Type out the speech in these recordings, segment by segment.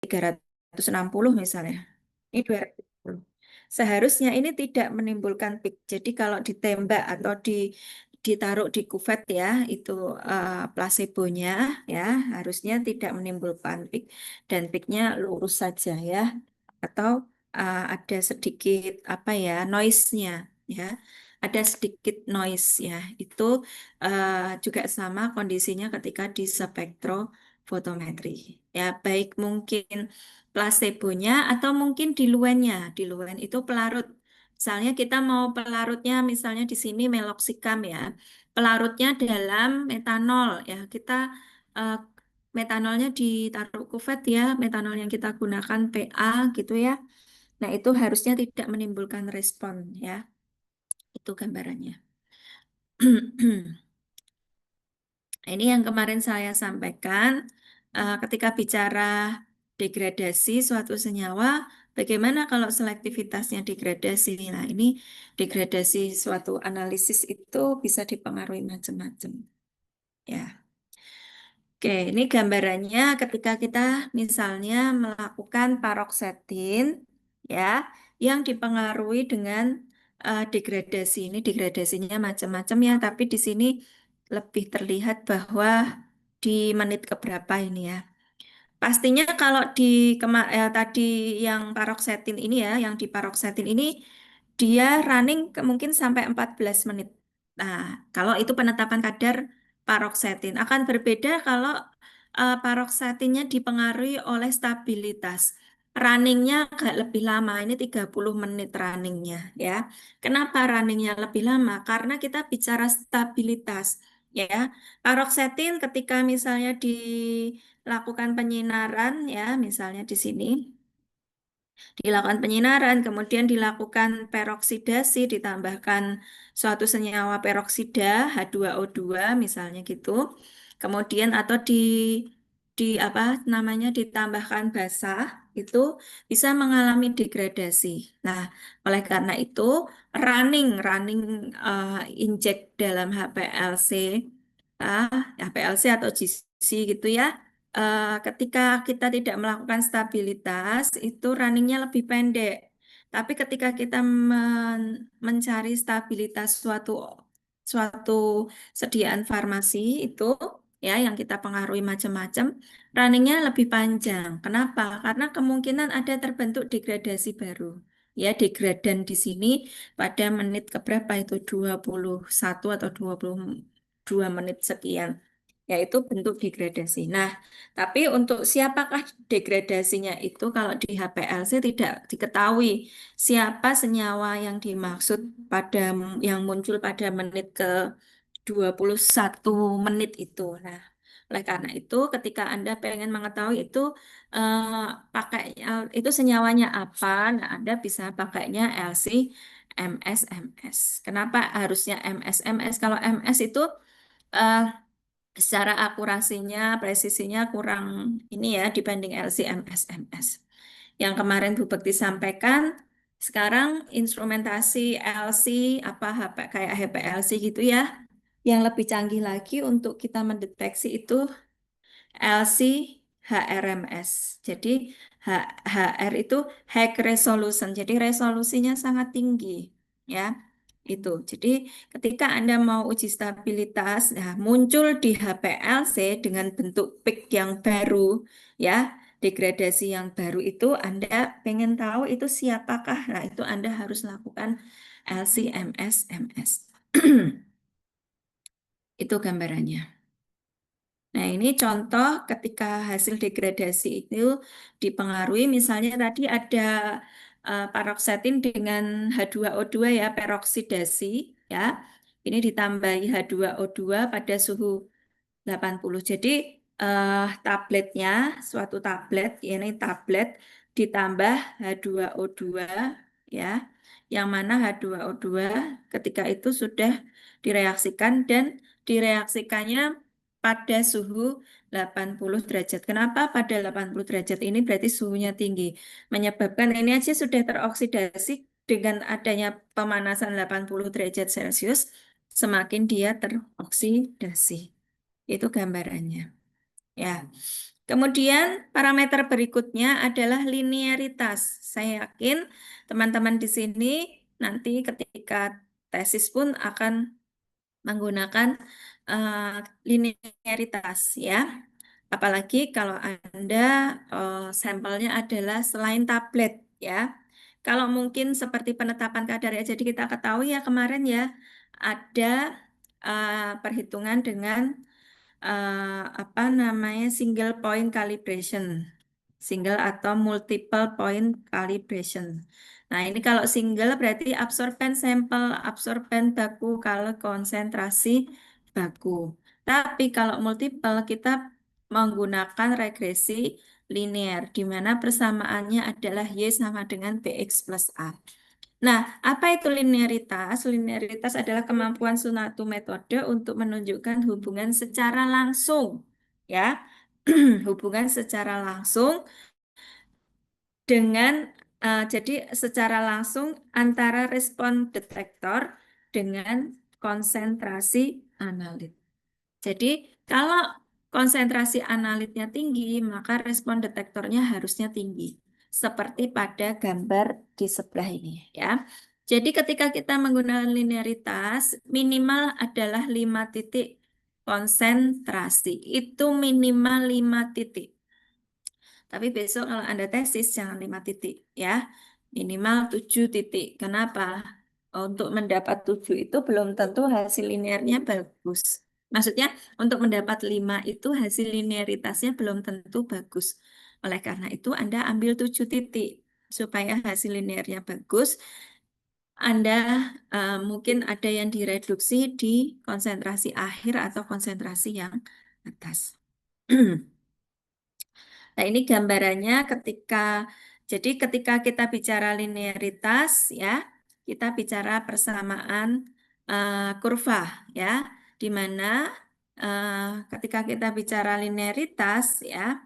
360 misalnya. Ini 260. Seharusnya ini tidak menimbulkan peak. Jadi kalau ditembak atau ditaruh di kuvet ya, itu placebonya ya harusnya tidak menimbulkan peak dan peaknya lurus saja ya. Atau ada sedikit apa ya noise-nya ya. Ada sedikit noise ya. Itu juga sama kondisinya ketika di spektrofotometri. Ya, baik mungkin placebonya atau mungkin diluennya. Diluen itu pelarut. Misalnya kita mau pelarutnya misalnya di sini meloxicam ya. Pelarutnya dalam metanol ya. Kita eh, metanolnya ditaruh kuvet ya. Metanol yang kita gunakan PA gitu ya. Nah, itu harusnya tidak menimbulkan respon ya. Itu gambarannya. Ini yang kemarin saya sampaikan, ketika bicara degradasi suatu senyawa, bagaimana kalau selektivitasnya degradasi? Nah, ini degradasi suatu analisis itu bisa dipengaruhi macam-macam. Ya. Oke, ini gambarannya ketika kita misalnya melakukan paroksetin, ya, yang dipengaruhi dengan degradasi. Ini degradasinya macam-macam ya, tapi di sini lebih terlihat bahwa di menit keberapa ini ya. Pastinya kalau tadi yang paroksetin ini ya, yang di paroksetin ini dia running mungkin sampai 14 menit. Nah, kalau itu penetapan kadar paroksetin akan berbeda kalau paroksetinnya dipengaruhi oleh stabilitas. Runningnya agak lebih lama, ini 30 menit runningnya ya. Kenapa runningnya lebih lama? Karena kita bicara stabilitas ya. Paroksetin ketika misalnya dilakukan penyinaran ya, misalnya di sini dilakukan penyinaran, kemudian dilakukan peroksidasi, ditambahkan suatu senyawa peroksida H2O2 misalnya gitu. Kemudian atau di apa namanya ditambahkan basah itu bisa mengalami degradasi. Nah, oleh karena itu running inject dalam HPLC HPLC atau GC gitu ya. Ketika kita tidak melakukan stabilitas, itu runningnya lebih pendek. Tapi ketika kita mencari stabilitas suatu suatu sediaan farmasi itu ya yang kita pengaruhi macam-macam, runningnya lebih panjang. Kenapa? Karena kemungkinan ada terbentuk degradasi baru. Ya, degradan di sini pada menit keberapa itu 21 atau 22 menit sekian yaitu bentuk degradasi. Nah, tapi untuk siapakah degradasinya itu kalau di HPLC tidak diketahui siapa senyawa yang dimaksud pada yang muncul pada menit ke 21 menit itu. Nah, oleh karena itu ketika Anda pengen mengetahui itu eh, pakai itu senyawanya apa, nah Anda bisa pakainya LC MSMS. Kenapa harusnya MSMS? Kalau MS itu eh, secara akurasinya, presisinya kurang ini ya dibanding LC-MS MS. Yang kemarin Bu Bekti sampaikan, sekarang instrumentasi LC apa HP kayak HPLC gitu ya, yang lebih canggih lagi untuk kita mendeteksi itu LC HRMS. Jadi HR itu high resolution. Jadi resolusinya sangat tinggi ya. Itu. Jadi ketika Anda mau uji stabilitas, nah, muncul di HPLC dengan bentuk peak yang baru ya, degradasi yang baru itu Anda pengen tahu itu siapakah? Nah, itu Anda harus lakukan LC-MS MS. Itu gambarannya. Nah, ini contoh ketika hasil degradasi itu dipengaruhi, misalnya tadi ada paroksetin dengan H2O2 ya, peroksidasi ya. Ini ditambahi H2O2 pada suhu 80. Jadi tabletnya, suatu tablet, ini tablet ditambah H2O2 ya, yang mana H2O2 ketika itu sudah direaksikan dan direaksikannya pada suhu 80 derajat. Kenapa pada 80 derajat ini berarti suhunya tinggi? Menyebabkan ini aja sudah teroksidasi dengan adanya pemanasan 80 derajat Celcius, semakin dia teroksidasi. Itu gambarannya. Ya. Kemudian parameter berikutnya adalah linearitas. Saya yakin teman-teman di sini nanti ketika tesis pun akan menggunakan eh, linearitas ya. Apalagi kalau Anda sampelnya adalah selain tablet ya. Kalau mungkin seperti penetapan kadar ya, jadi kita ketahui ya kemarin ya ada perhitungan dengan apa namanya single point calibration, single atau multiple point calibration. Nah, ini kalau single berarti absorben sampel, absorben baku kalau konsentrasi baku. Tapi kalau multiple kita menggunakan regresi linear, di mana persamaannya adalah Y sama dengan BX plus A. Nah, apa itu linearitas? Linearitas adalah kemampuan suatu metode untuk menunjukkan hubungan secara langsung, ya, hubungan secara langsung dengan jadi secara langsung antara respon detektor dengan konsentrasi analit. Jadi, kalau konsentrasi analitnya tinggi, maka respon detektornya harusnya tinggi. Seperti pada gambar di sebelah ini, ya. Jadi, ketika kita menggunakan linearitas, minimal adalah 5 titik konsentrasi. Itu minimal 5 titik. Tapi besok kalau Anda tesis, jangan 5 titik, ya. Minimal 7 titik. Kenapa? Untuk mendapat 7 itu belum tentu hasil linearnya bagus. Maksudnya untuk mendapat 5 itu hasil linearitasnya belum tentu bagus. Oleh karena itu Anda ambil 7 titik supaya hasil linearnya bagus. Anda mungkin ada yang direduksi di konsentrasi akhir atau konsentrasi yang atas. Nah, ini gambarannya jadi ketika kita bicara linearitas ya, kita bicara persamaan kurva ya, di mana ketika kita bicara linearitas ya,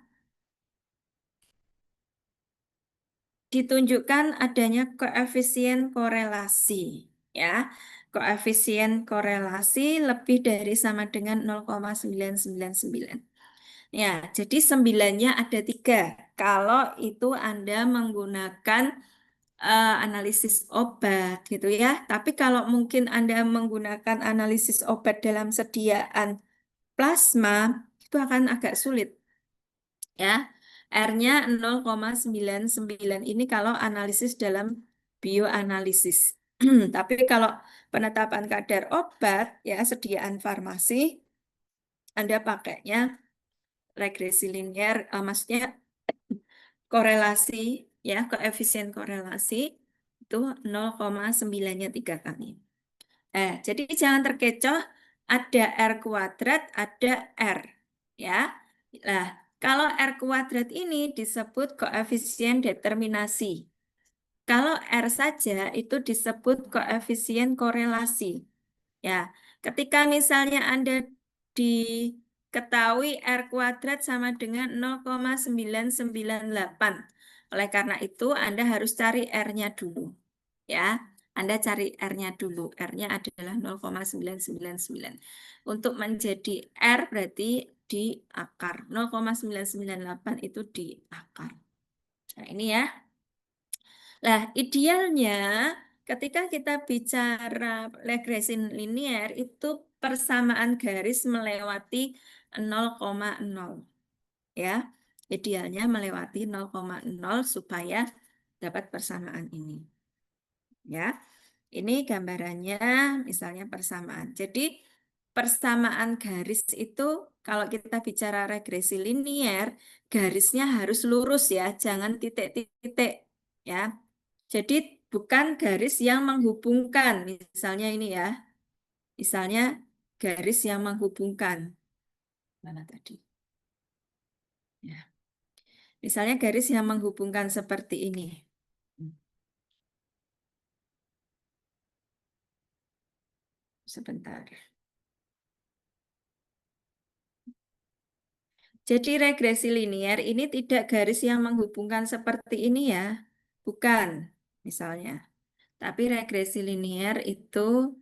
ditunjukkan adanya koefisien korelasi ya. Koefisien korelasi lebih dari sama dengan 0,999. Ya, jadi 9-nya ada 3. Kalau itu Anda menggunakan analisis obat gitu ya. Tapi kalau mungkin Anda menggunakan analisis obat dalam sediaan plasma, itu akan agak sulit ya. R-nya 0,99 ini kalau analisis dalam bioanalisis. Tapi kalau penetapan kadar obat ya sediaan farmasi, Anda pakainya regresi linear, maksudnya korelasi ya, koefisien korelasi itu 0,9-nya 3 kali. Jadi jangan terkecoh, ada R kuadrat, ada R ya. Nah, kalau R kuadrat ini disebut koefisien determinasi. Kalau R saja itu disebut koefisien korelasi. Ya, ketika misalnya Anda diketahui R kuadrat sama dengan 0,998. Oleh karena itu, Anda harus cari R-nya dulu. Ya, Anda cari R-nya dulu. R-nya adalah 0,999. Untuk menjadi R berarti di akar. 0,998 itu di akar. Nah, ini ya. Nah, idealnya ketika kita bicara regresi linear itu persamaan garis melewati 0,0 ya. Idealnya melewati 0,0 supaya dapat persamaan ini. Ya. Ini gambarannya misalnya persamaan. Jadi persamaan garis itu kalau kita bicara regresi linear, garisnya harus lurus ya, jangan titik-titik ya. Jadi bukan garis yang menghubungkan, misalnya ini ya. Misalnya garis yang menghubungkan. Mana tadi? Ya. Misalnya garis yang menghubungkan seperti ini. Sebentar. Jadi regresi linear ini tidak garis yang menghubungkan seperti ini ya. Bukan, misalnya. Tapi regresi linear itu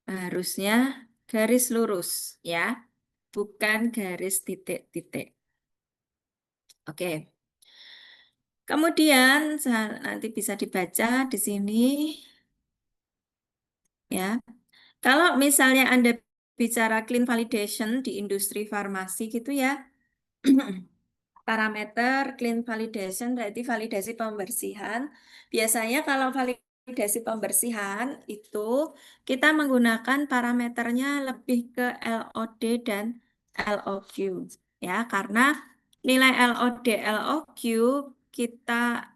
harusnya garis lurus ya, bukan garis titik-titik. Oke. Kemudian nanti bisa dibaca di sini ya. Kalau misalnya Anda bicara clean validation di industri farmasi gitu ya, parameter clean validation berarti validasi pembersihan. Biasanya kalau validasi pembersihan itu kita menggunakan parameternya lebih ke LOD dan LOQ ya, karena nilai LOD LOQ kita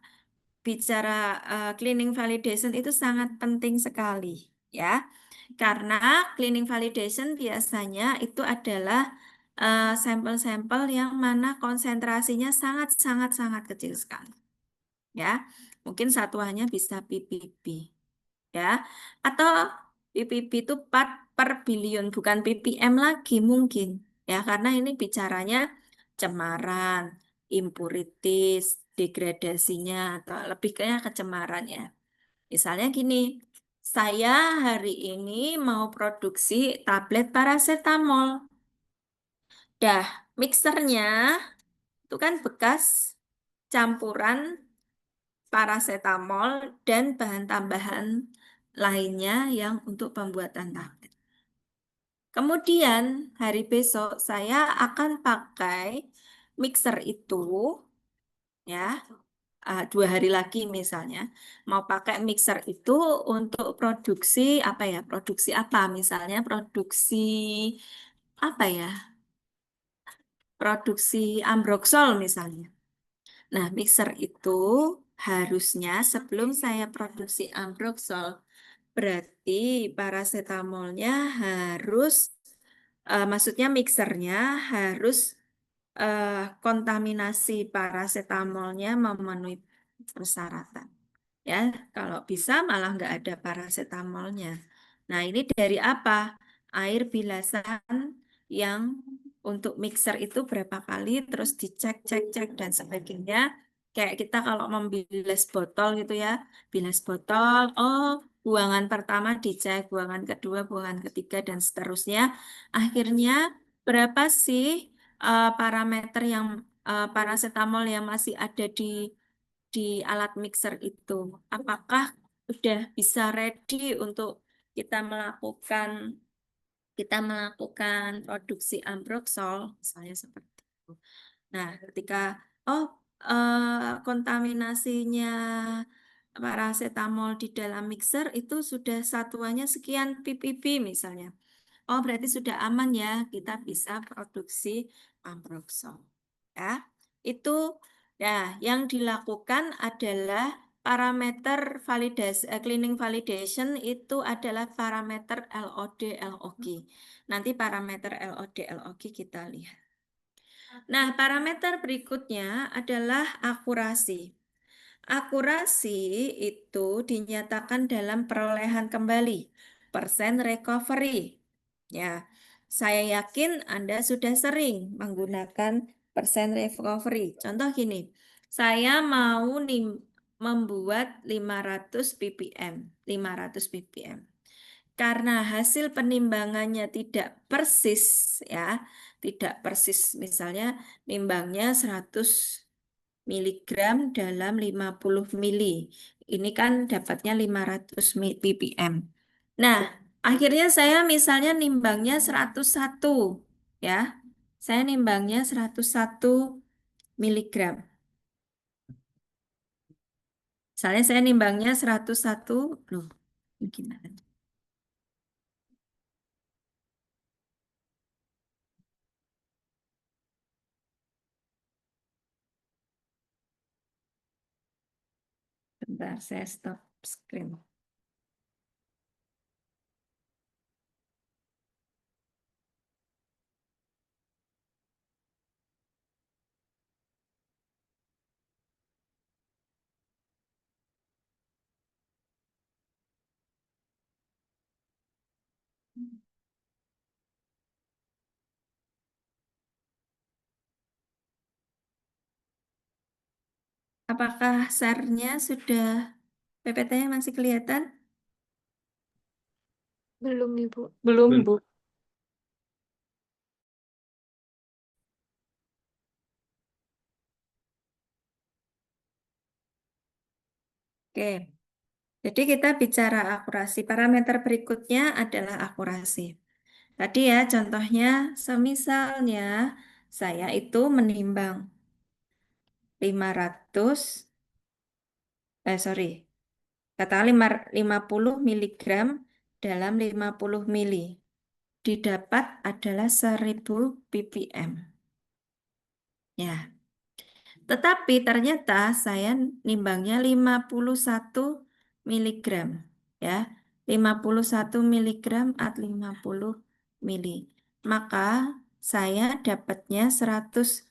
bicara cleaning validation itu sangat penting sekali ya. Karena cleaning validation biasanya itu adalah sampel-sampel yang mana konsentrasinya sangat kecil sekali ya. Mungkin satuannya bisa ppb ya. Atau ppb itu part per billion bukan ppm lagi mungkin ya, karena ini bicaranya cemaran, impurities, degradasinya atau lebih kayak kecemarannya. Misalnya gini, saya hari ini mau produksi tablet paracetamol. Dah, mixernya itu kan bekas campuran paracetamol dan bahan tambahan lainnya yang untuk pembuatan tablet. Kemudian hari besok saya akan pakai mixer itu ya, 2 hari lagi misalnya mau pakai mixer itu untuk produksi apa ya, produksi apa misalnya produksi apa ya, produksi ambroxol misalnya. Nah, mixer itu harusnya sebelum saya produksi ambroxol, berarti paracetamolnya harus, maksudnya mixernya harus eh, kontaminasi paracetamolnya memenuhi persyaratan. Ya, kalau bisa malah nggak ada paracetamolnya. Nah, ini dari apa? Air bilasan yang untuk mixer itu berapa kali, terus dicek, cek, cek, dan sebagainya. Kayak kita kalau membilas botol gitu ya, bilas botol, oh buangan pertama dicek, buangan kedua, buangan ketiga, dan seterusnya. Akhirnya berapa sih parameter yang paracetamol yang masih ada di alat mixer itu? Apakah sudah bisa ready untuk kita melakukan produksi ambroxol, misalnya seperti itu. Nah, ketika oh kontaminasinya paracetamol di dalam mixer itu sudah satuannya sekian ppb misalnya. Oh, berarti sudah aman ya, kita bisa produksi ambroxol. Ya, itu ya yang dilakukan adalah parameter validasi, cleaning validation itu adalah parameter LOD LOG. Nanti parameter LOD LOG kita lihat. Nah, parameter berikutnya adalah akurasi. Akurasi itu dinyatakan dalam perolehan kembali, persen recovery. Ya, saya yakin Anda sudah sering menggunakan persen recovery. Contoh gini, saya mau membuat 500 ppm, 500 ppm. Karena hasil penimbangannya tidak persis ya, tidak persis misalnya nimbangnya 100 miligram dalam 50 mili. Ini kan dapatnya 500 ppm. Nah, akhirnya saya misalnya nimbangnya 101 ya. Saya nimbangnya 101 miligram. Misalnya saya nimbangnya 101, loh, ini gimana? Bentar, saya stop screen. Apakah share-nya sudah, PPT-nya masih kelihatan? Belum, Ibu. Belum, Bu. Oke, jadi kita bicara akurasi. Parameter berikutnya adalah akurasi. Tadi ya contohnya, semisalnya saya itu menimbang 500, sorry, katakan 50 miligram dalam 50 mili. Didapat adalah 1000 ppm. Ya, tetapi ternyata saya nimbangnya 51 miligram. Ya, 51 miligram at 50 mili. Maka saya dapatnya 105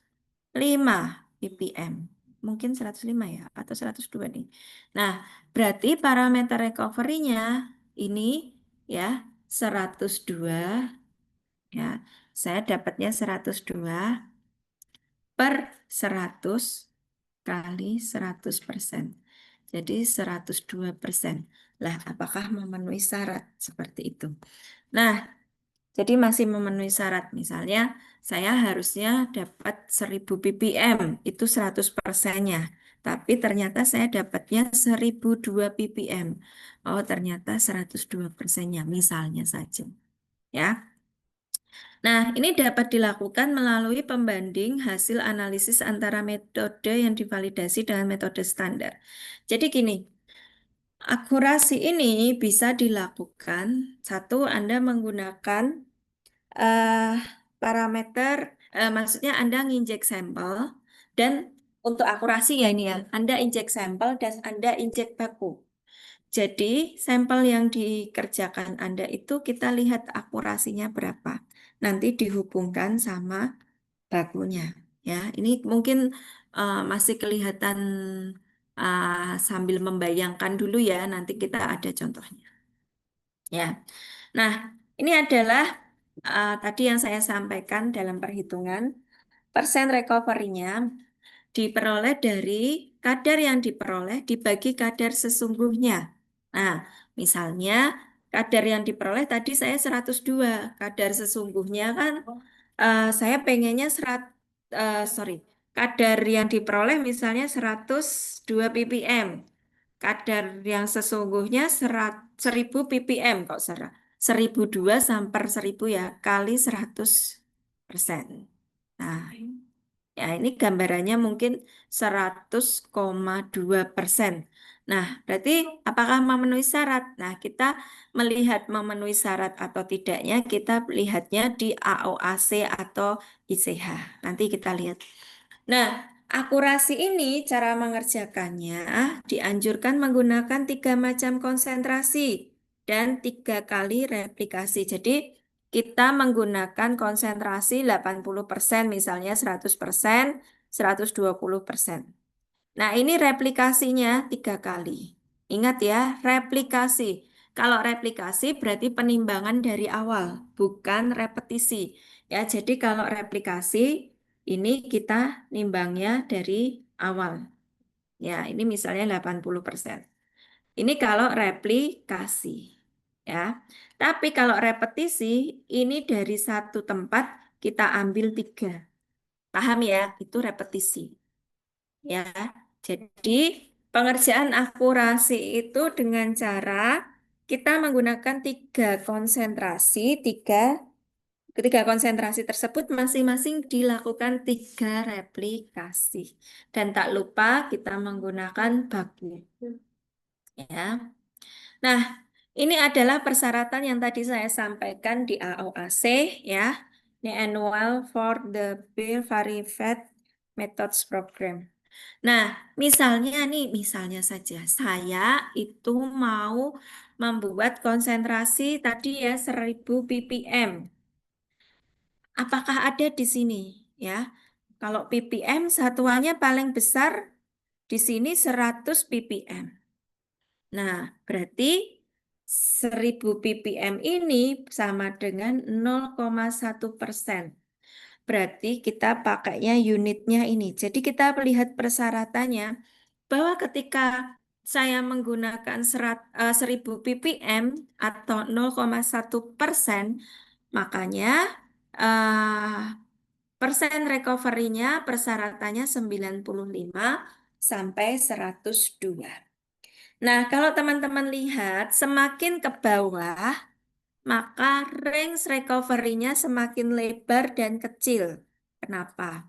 ppm. Mungkin 105 ya, atau 102 nih. Nah, berarti parameter recovery-nya ini ya 102 ya. Saya dapatnya 102 per 100 kali 100%. Jadi 102%. Lah, apakah memenuhi syarat seperti itu? Nah, jadi masih memenuhi syarat. Misalnya, saya harusnya dapat 1000 ppm, itu 100%-nya. Tapi ternyata saya dapatnya 1002 ppm. Oh, ternyata 102%-nya, misalnya saja. Ya. Nah, ini dapat dilakukan melalui pembanding hasil analisis antara metode yang divalidasi dengan metode standar. Jadi gini, akurasi ini bisa dilakukan, satu, Anda menggunakan eh, parameter, maksudnya Anda nginjek sampel, dan untuk akurasi ya ini ya, Anda injek sampel dan Anda injek baku. Jadi, sampel yang dikerjakan Anda itu kita lihat akurasinya berapa. Nanti dihubungkan sama bakunya. Ya, ini mungkin masih kelihatan sambil membayangkan dulu ya. Nanti kita ada contohnya. Ya, nah ini adalah tadi yang saya sampaikan dalam perhitungan persen recovery-nya diperoleh dari kadar yang diperoleh dibagi kadar sesungguhnya. Nah, misalnya kadar yang diperoleh tadi saya 102, kadar sesungguhnya kan saya pengennya sorry, kadar yang diperoleh misalnya 102 ppm. Kadar yang sesungguhnya 1000 ppm kok 1002 sampai 1000 ya kali 100%. Nah, ya, ini gambarannya mungkin 100,2%. Nah, berarti apakah memenuhi syarat? Nah, kita melihat memenuhi syarat atau tidaknya, kita lihatnya di AOAC atau ICH. Nanti kita lihat. Nah, akurasi ini cara mengerjakannya dianjurkan menggunakan 3 macam konsentrasi dan 3 kali replikasi. Jadi, kita menggunakan konsentrasi 80% misalnya 100%, 120%. Nah, ini replikasinya 3 kali. Ingat ya, replikasi. Kalau replikasi berarti penimbangan dari awal, bukan repetisi. Ya, jadi kalau replikasi ini kita nimbangnya dari awal. Ya, ini misalnya 80%. Ini kalau replikasi. Ya. Tapi kalau repetisi, ini dari satu tempat kita ambil 3. Paham ya? Itu repetisi. Ya. Jadi pengerjaan akurasi itu dengan cara kita menggunakan 3 konsentrasi, ketiga konsentrasi tersebut masing-masing dilakukan 3 replikasi. Dan tak lupa kita menggunakan baku. Ya. Nah, ini adalah persyaratan yang tadi saya sampaikan di AOAC ya. Ini Annual for the Beer Verified Methods Program. Nah, misalnya saja saya itu mau membuat konsentrasi tadi ya 1000 ppm. Apakah ada di sini ya? Kalau ppm satuannya paling besar di sini 100 ppm. Nah, berarti 1000 ppm ini sama dengan 0,1%. Berarti kita pakainya unitnya ini. Jadi kita melihat persyaratannya bahwa ketika saya menggunakan 1000 ppm atau 0,1%, makanya eh, persen recovery-nya persyaratannya 95 sampai 102. Nah, kalau teman-teman lihat, semakin ke bawah, maka range recovery-nya semakin lebar dan kecil. Kenapa?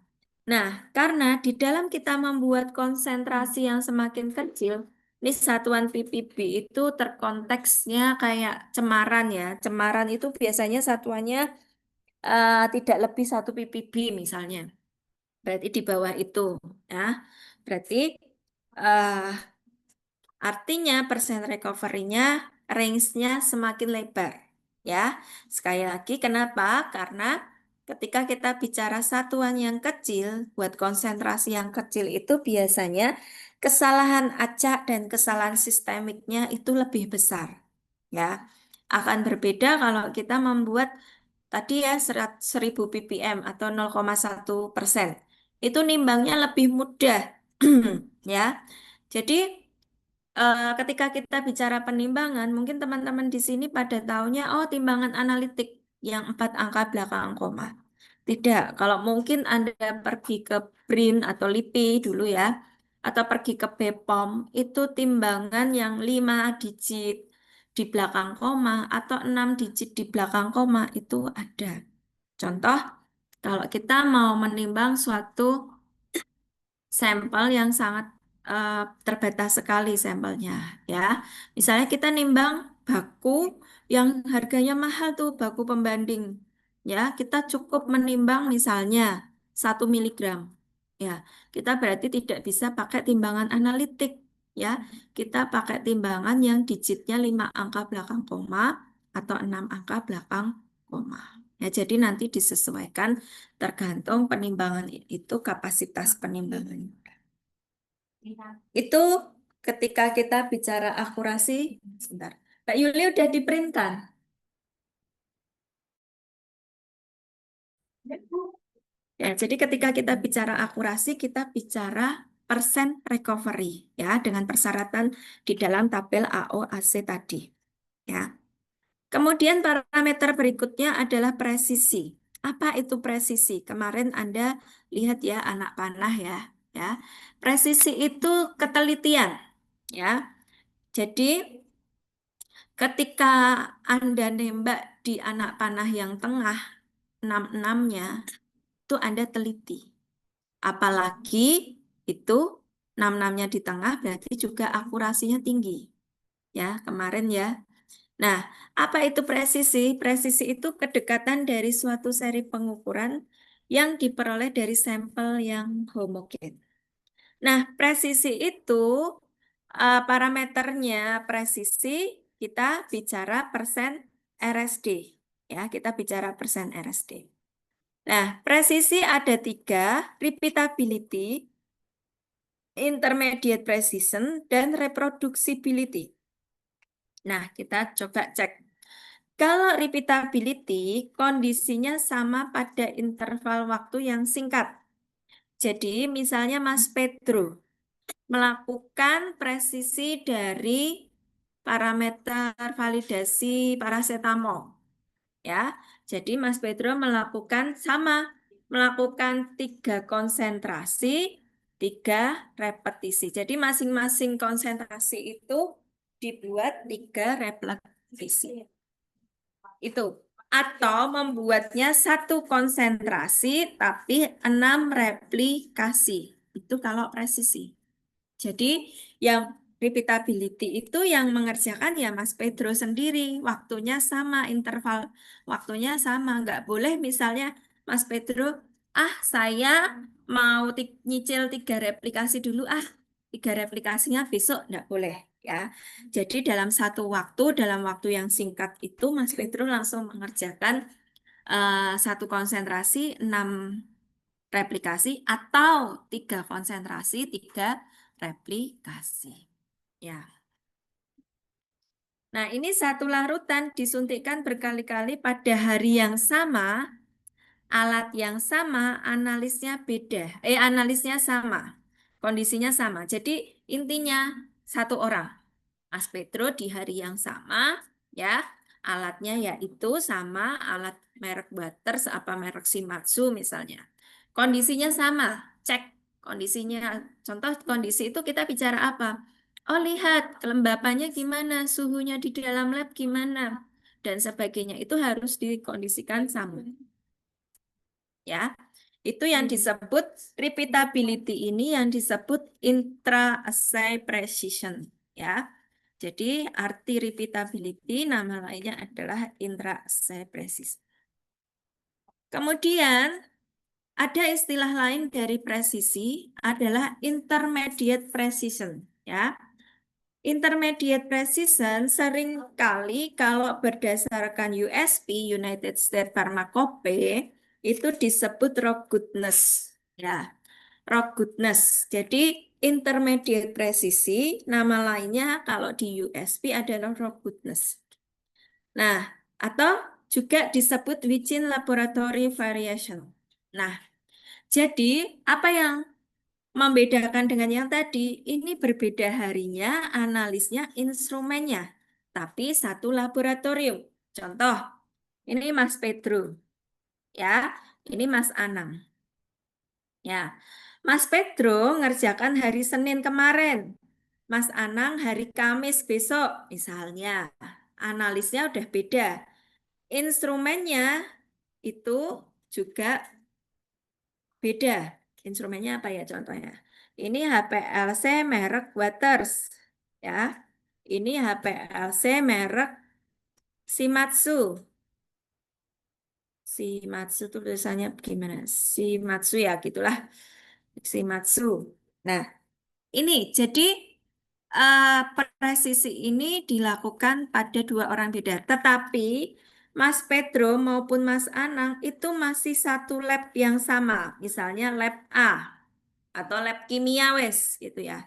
Nah, karena di dalam kita membuat konsentrasi yang semakin kecil, ini satuan ppb itu terkonteksnya kayak cemaran ya. Cemaran itu biasanya satuannya tidak lebih 1 ppb misalnya. Berarti di bawah itu ya. Berarti eh, artinya persen recovery-nya range-nya semakin lebar. Ya, sekali lagi kenapa? Karena ketika kita bicara satuan yang kecil, buat konsentrasi yang kecil itu biasanya kesalahan acak dan kesalahan sistemiknya itu lebih besar. Ya, akan berbeda kalau kita membuat tadi ya 1000 ppm atau 0,1%. Itu nimbangnya lebih mudah. Ya. Jadi ketika kita bicara penimbangan, mungkin teman-teman di sini pada taunya, oh timbangan analitik yang 4 angka belakang koma. Tidak, kalau mungkin Anda pergi ke BRIN atau LIPI dulu ya, atau pergi ke BPOM, itu timbangan yang 5 digit di belakang koma atau 6 digit di belakang koma itu ada. Contoh, kalau kita mau menimbang suatu sampel yang sangat terbatas sekali sampelnya ya. Misalnya kita nimbang baku yang harganya mahal tuh baku pembanding ya, kita cukup menimbang misalnya 1 miligram ya. Kita berarti tidak bisa pakai timbangan analitik ya. Kita pakai timbangan yang digitnya 5 angka belakang koma atau 6 angka belakang koma. Ya, jadi nanti disesuaikan tergantung penimbangan itu kapasitas penimbangan. Itu ketika kita bicara akurasi, sebentar. Mbak Yuli udah diperintah. Ya, jadi ketika kita bicara akurasi, kita bicara persen recovery ya dengan persyaratan di dalam tabel AOAC tadi. Ya. Kemudian parameter berikutnya adalah presisi. Apa itu presisi? Kemarin Anda lihat ya anak panah ya, ya. Presisi itu ketelitian, ya. Jadi ketika Anda nembak di anak panah yang tengah, 66-nya, itu Anda teliti. Apalagi itu 66-nya di tengah berarti juga akurasinya tinggi. Ya, kemarin ya. Nah, apa itu presisi? Presisi itu kedekatan dari suatu seri pengukuran yang diperoleh dari sampel yang homogen. Nah, presisi itu parameternya presisi kita bicara persen RSD. Ya, kita bicara persen RSD. Nah, presisi ada 3, repeatability, intermediate precision, dan reproducibility. Nah, kita coba cek. Kalau repeatability, kondisinya sama pada interval waktu yang singkat. Jadi, misalnya Mas Pedro melakukan presisi dari parameter validasi paracetamol. Ya, jadi Mas Pedro melakukan 3 konsentrasi, 3 repetisi. Jadi masing-masing konsentrasi itu dibuat 3 repetisi. Itu. Atau membuatnya 1 konsentrasi tapi 6 replikasi. Itu kalau presisi. Jadi yang repeatability itu yang mengerjakan ya Mas Pedro sendiri. Waktunya sama, interval waktunya sama. Nggak boleh misalnya Mas Pedro, saya mau nyicil 3 replikasi dulu, 3 replikasinya besok. Nggak boleh ya. Jadi dalam waktu yang singkat itu Mas Pedro langsung mengerjakan 1 konsentrasi, 6 replikasi atau 3 konsentrasi, 3 replikasi. Ya. Nah, ini satu larutan disuntikkan berkali-kali pada hari yang sama, alat yang sama, analisnya sama, kondisinya sama. Jadi intinya satu orang, Mas Petro di hari yang sama, ya, alatnya yaitu sama, alat merek Waters apa merek Shimatsu misalnya. Kondisinya sama, cek kondisinya. Contoh kondisi itu kita bicara apa? Oh, lihat kelembapannya gimana, suhunya di dalam lab gimana, dan sebagainya. Itu harus dikondisikan sama. Ya, itu yang disebut repeatability ini yang disebut intra-assay precision. Ya, jadi arti repeatability nama lainnya adalah intra-assay precision. Kemudian ada istilah lain dari presisi adalah intermediate precision. Ya, intermediate precision seringkali kalau berdasarkan USP, United States Pharmacopoeia, itu disebut raw goodness. Ya, raw goodness. Jadi intermediate presisi, nama lainnya kalau di USP adalah raw goodness. Nah, atau juga disebut within laboratory variation. Nah, jadi apa yang membedakan dengan yang tadi, ini berbeda harinya, analisnya, instrumennya, tapi satu laboratorium. Contoh, ini Mas Pedro, ya, ini Mas Anang, ya. Mas Pedro ngerjakan hari Senin kemarin, Mas Anang hari Kamis besok, misalnya. Analisnya udah beda. Instrumennya itu juga beda. Instrumennya apa ya contohnya? Ini HPLC merek Waters, ya. Ini HPLC merek Shimatsu. Shimatsu itu tulisannya gimana? Shimatsu ya, gitulah. Shimatsu. Nah, ini jadi presisi ini dilakukan pada dua orang beda. Tetapi Mas Pedro maupun Mas Anang itu masih satu lab yang sama. Misalnya lab A atau lab kimia wes gitu ya.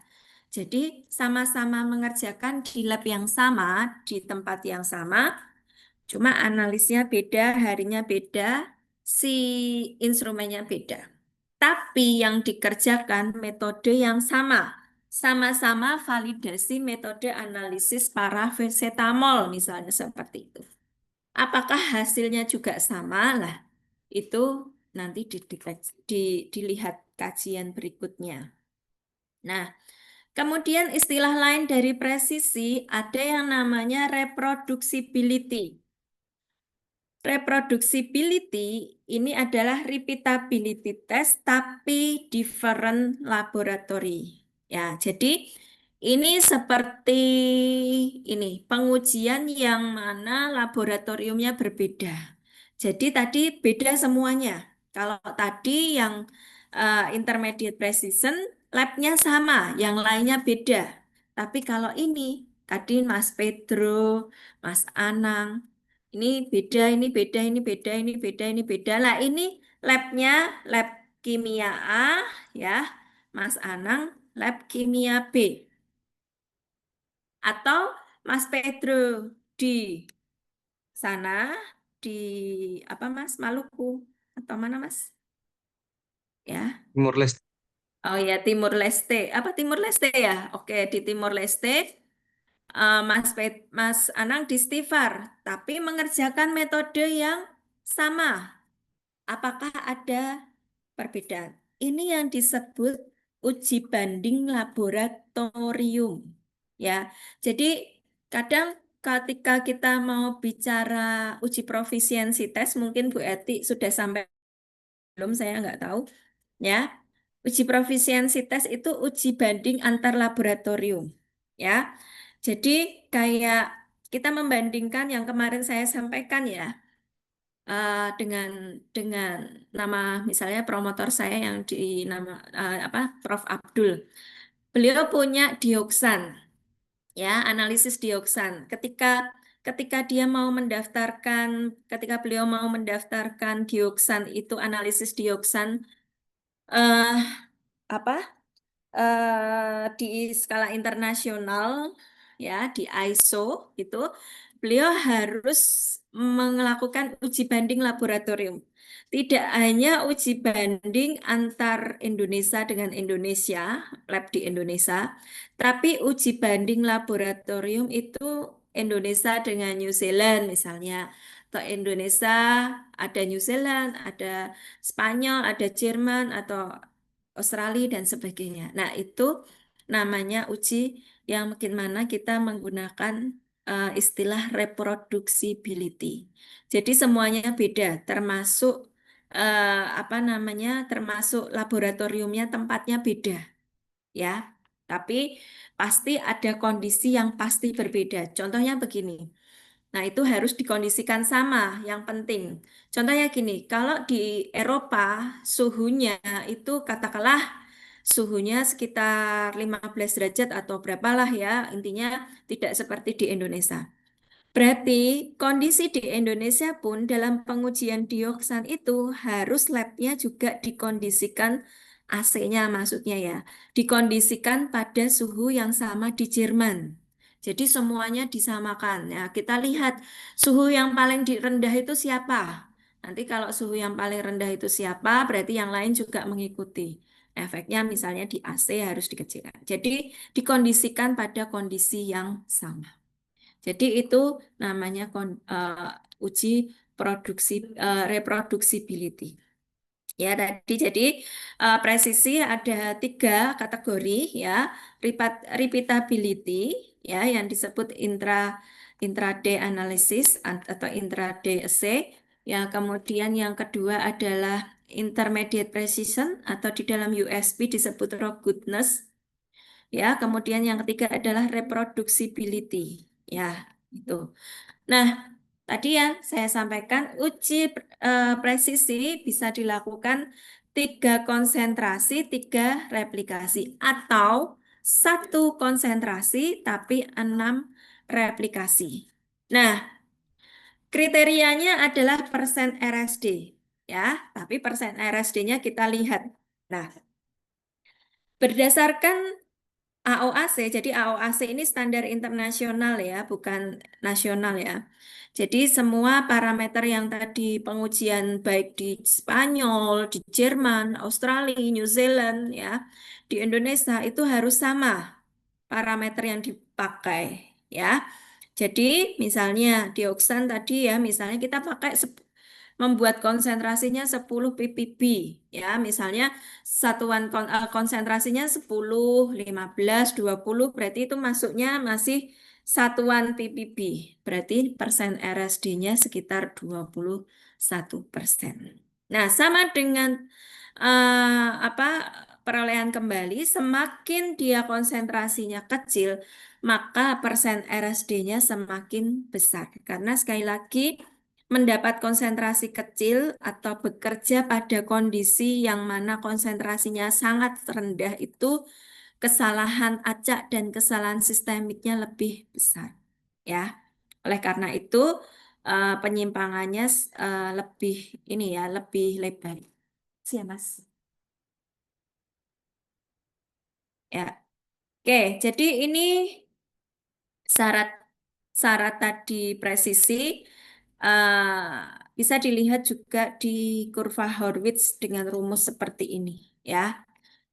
Jadi sama-sama mengerjakan di lab yang sama, di tempat yang sama, cuma analisnya beda, harinya beda, si instrumennya beda. Tapi yang dikerjakan metode yang sama, sama-sama validasi metode analisis paracetamol misalnya seperti itu. Apakah hasilnya juga sama? Lah, itu nanti dilihat kajian berikutnya. Nah, kemudian istilah lain dari presisi ada yang namanya reproducibility. Reproducibility ini adalah repeatability test tapi different laboratory. Ya, jadi ini seperti ini pengujian yang mana laboratoriumnya berbeda. Jadi tadi beda semuanya. Kalau tadi yang intermediate precision labnya sama, yang lainnya beda. Tapi kalau ini tadi Mas Pedro, Mas Anang ini beda, ini beda, ini beda, ini beda, ini beda. Lah ini labnya lab kimia A ya, Mas Anang lab kimia B. Atau Mas Pedro di sana di apa Mas Maluku atau mana Mas? Ya. Timur Leste. Oh ya Timur Leste. Apa Timur Leste ya? Oke, di Timur Leste Mas Anang di Stifar, tapi mengerjakan metode yang sama. Apakah ada perbedaan? Ini yang disebut uji banding laboratorium. Ya, jadi kadang ketika kita mau bicara uji profisiensi tes, mungkin Bu Eti sudah sampai belum, saya nggak tahu. Ya, uji profisiensi tes itu uji banding antar laboratorium. Ya, jadi kayak kita membandingkan yang kemarin saya sampaikan ya dengan nama misalnya promotor saya yang di nama apa Prof Abdul. Beliau punya dioksan, ya analisis dioksan. Ketika dia mau mendaftarkan, ketika beliau mau mendaftarkan dioksan itu analisis dioksan eh apa di skala internasional ya di ISO itu beliau harus melakukan uji banding laboratorium. Tidak hanya uji banding antar Indonesia dengan Indonesia, lab di Indonesia, tapi uji banding laboratorium itu Indonesia dengan New Zealand misalnya, atau Indonesia ada New Zealand, ada Spanyol, ada Jerman, atau Australia dan sebagainya. Nah, itu namanya uji yang bagaimana kita menggunakan istilah reproducibility. Jadi semuanya beda, termasuk apa namanya, termasuk laboratoriumnya tempatnya beda, ya. Tapi pasti ada kondisi yang pasti berbeda. Contohnya begini. Nah, itu harus dikondisikan sama, yang penting. Contohnya gini, kalau di Eropa suhunya itu katakanlah suhunya sekitar 15 derajat atau berapalah ya, intinya tidak seperti di Indonesia. Berarti kondisi di Indonesia pun dalam pengujian dioksan itu harus labnya juga dikondisikan AC-nya maksudnya ya, dikondisikan pada suhu yang sama di Jerman. Jadi semuanya disamakan. Ya, kita lihat suhu yang paling rendah itu siapa. Nanti kalau suhu yang paling rendah itu siapa, berarti yang lain juga mengikuti. Efeknya misalnya di AC harus dikecilkan. Jadi dikondisikan pada kondisi yang sama. Jadi itu namanya uji produksi reproducibility. Ya tadi jadi presisi ada tiga kategori ya, repeatability ya yang disebut intraday analysis atau intraday assay. Ya kemudian yang kedua adalah intermediate precision atau di dalam USP disebut robustness. Ya kemudian yang ketiga adalah reproducibility. Ya itu. Nah, tadi yang saya sampaikan uji presisi bisa dilakukan tiga konsentrasi, tiga replikasi, atau satu konsentrasi tapi 6 replikasi. Nah, kriterianya adalah persen RSD, ya. Tapi persen RSD-nya kita lihat. Nah, berdasarkan AOAC, jadi AOAC ini standar internasional ya, bukan nasional ya. Jadi semua parameter yang tadi pengujian baik di Spanyol, di Jerman, Australia, New Zealand ya, di Indonesia itu harus sama parameter yang dipakai ya. Jadi misalnya dioksan tadi ya, misalnya kita pakai membuat konsentrasinya 10 ppb ya, misalnya satuan konsentrasinya 10, 15, 20 berarti itu masuknya masih satuan ppb. Berarti persen RSD-nya sekitar 21%. Nah, sama dengan apa perolehan kembali, semakin dia konsentrasinya kecil, maka persen RSD-nya semakin besar. Karena sekali lagi mendapat konsentrasi kecil atau bekerja pada kondisi yang mana konsentrasinya sangat rendah itu kesalahan acak dan kesalahan sistemiknya lebih besar. Ya, oleh karena itu penyimpangannya lebih ini ya, lebih lebar. Siap, Mas. Ya, oke. Jadi ini syarat syarat tadi presisi bisa dilihat juga di kurva Horwitz dengan rumus seperti ini ya.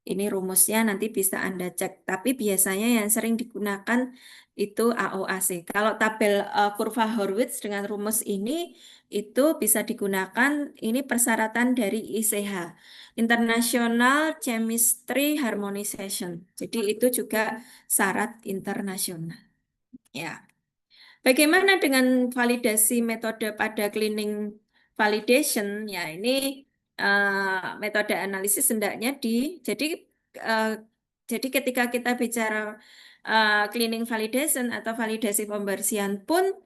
Ini rumusnya nanti bisa Anda cek, tapi biasanya yang sering digunakan itu AOAC. Kalau tabel kurva Horwitz dengan rumus ini itu bisa digunakan, ini persyaratan dari ICH, International Chemistry Harmonization. Jadi itu juga syarat internasional. Ya. Bagaimana dengan validasi metode pada cleaning validation? Ya, ini metode analisis hendaknya jadi eh, jadi ketika kita bicara cleaning validation atau validasi pembersihan pun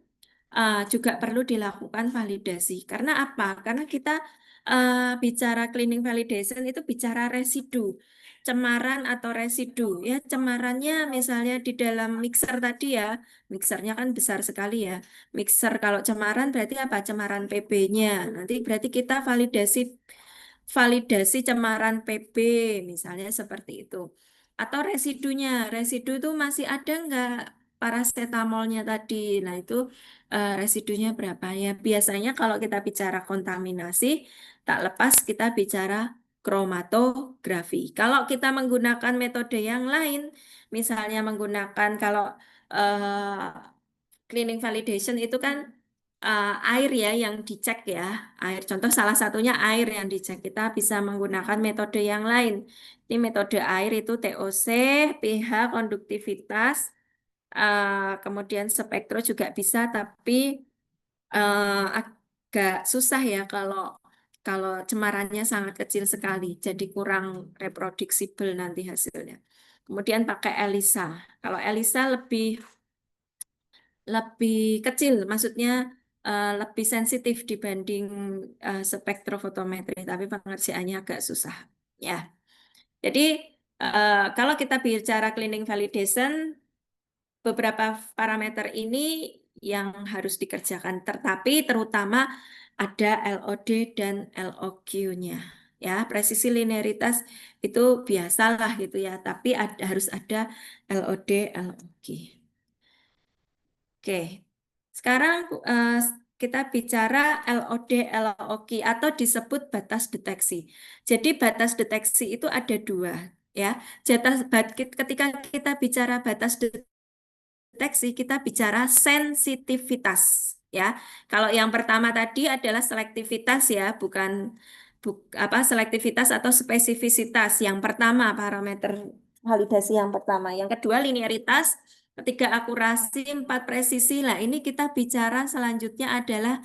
juga perlu dilakukan validasi. Karena apa? Karena kita bicara cleaning validation itu bicara residu, cemaran atau residu ya. Cemarannya misalnya di dalam mixer tadi ya, mixernya kan besar sekali ya. Mixer kalau cemaran berarti apa? Cemaran PB-nya. Nanti berarti kita validasi validasi cemaran PB misalnya seperti itu. Atau residunya, residu itu masih ada nggak paracetamolnya tadi? Nah itu residunya berapa ya? Biasanya kalau kita bicara kontaminasi, tak lepas kita bicara kromatografi. Kalau kita menggunakan metode yang lain, misalnya menggunakan kalau cleaning validation itu kan air ya yang dicek ya. Air contoh salah satunya air yang dicek. Kita bisa menggunakan metode yang lain. Ini metode air itu TOC, pH, konduktivitas, kemudian spektro juga bisa, tapi agak susah ya kalau kalau cemarannya sangat kecil sekali, jadi kurang reproducible nanti hasilnya. Kemudian pakai ELISA. Kalau ELISA lebih lebih kecil, maksudnya lebih sensitif dibanding spektrofotometri, tapi pengerjaannya agak susah. Ya, jadi kalau kita bicara cleaning validation, beberapa parameter ini yang harus dikerjakan, tetapi terutama ada LOD dan LOQ-nya. Ya, presisi linearitas itu biasalah gitu ya, tapi harus ada LOD, LOQ. Oke, sekarang kita bicara LOD, LOQ atau disebut batas deteksi. Jadi batas deteksi itu ada dua, ya. Ketika kita bicara batas deteksi, kita bicara sensitivitas, ya. Kalau yang pertama tadi adalah selektivitas ya, bukan selektivitas atau spesifisitas. Yang pertama parameter validasi yang pertama. Yang kedua linearitas, ketiga akurasi, empat presisi. Lah ini kita bicara selanjutnya adalah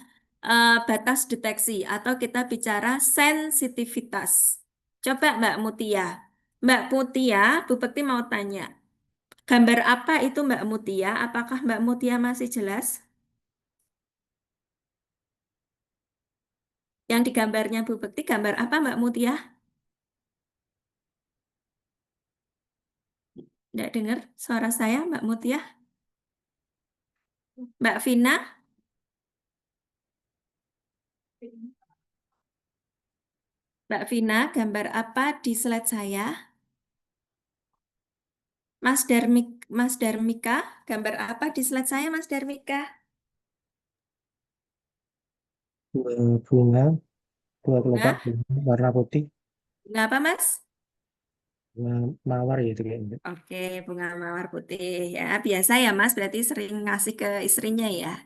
batas deteksi atau kita bicara sensitivitas. Coba Mbak Mutia. Mbak Mutia, Bu Bekti mau tanya. Gambar apa itu Mbak Mutia? Apakah Mbak Mutia masih jelas? Yang di gambarnya Bu Bekti, gambar apa Mbak Mutia? Tidak dengar suara saya Mbak Mutia? Mbak Vina? Mbak Vina, gambar apa di slide saya? Mas Darmika, gambar apa di slide saya Mas Darmika? Bunga, dua kelopak Bunga? bunga warna putih, Bunga apa Mas? bunga mawar ya itu kayaknya. Oke, bunga mawar putih ya. Biasa ya Mas, berarti sering ngasih ke istrinya ya.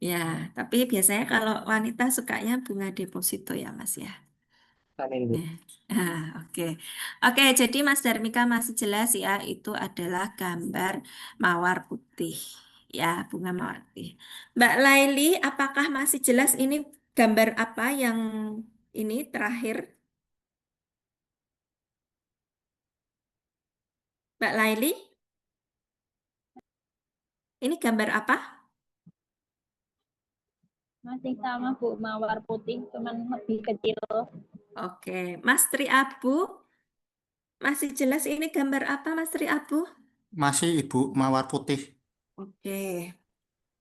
Ya, tapi biasanya kalau wanita sukanya bunga deposito ya Mas ya. Amin, Bu. Nah, oke. Oke, jadi Mas Darmika masih jelas ya, itu adalah gambar mawar putih. Ya, bunga mawar putih. Mbak Laili, apakah masih jelas ini gambar apa yang ini terakhir? Mbak Laili, ini gambar apa? Masih sama Bu, mawar putih, cuman lebih kecil. Oke, Mas Tri Abu, masih jelas ini gambar apa Mas Tri Abu? Masih Ibu mawar putih. Oke.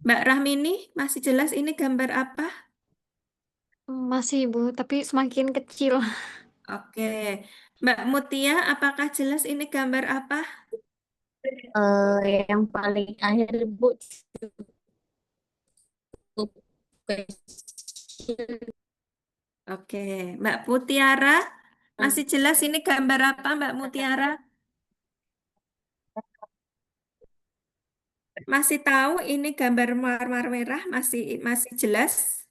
Mbak Rahmini, masih jelas ini gambar apa? Masih, Bu, tapi semakin kecil. Oke. Mbak Mutia, apakah jelas ini gambar apa? Yang paling akhir Bu cukup kecil. Oke, Mbak Mutiara, masih jelas ini gambar apa, Mbak Mutiara? Masih tahu ini gambar mawar merah? Masih masih jelas,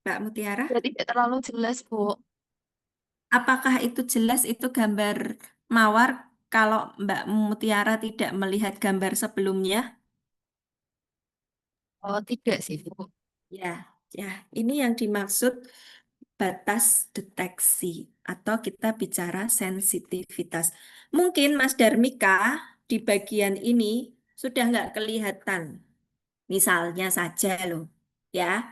Mbak Mutiara? Berarti tidak terlalu jelas, Bu. Apakah itu jelas itu gambar mawar kalau Mbak Mutiara tidak melihat gambar sebelumnya? Oh, tidak sih, Bu. Ya, ya, ini yang dimaksud batas deteksi atau kita bicara sensitivitas. Mungkin Mas Darmika di bagian ini sudah nggak kelihatan. Misalnya saja loh, ya.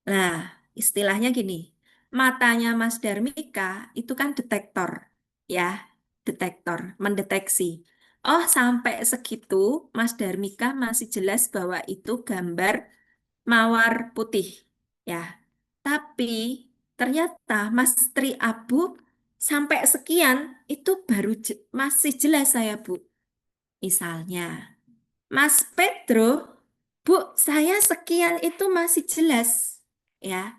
Nah, istilahnya gini, matanya Mas Darmika itu kan detektor, ya, detektor, mendeteksi. Oh, sampai segitu Mas Darmika masih jelas bahwa itu gambar mawar putih, ya. Tapi ternyata Mas Tri Abu sampai sekian itu baru masih jelas saya, Bu. Misalnya. Mas Pedro, Bu, saya sekian itu masih jelas, ya,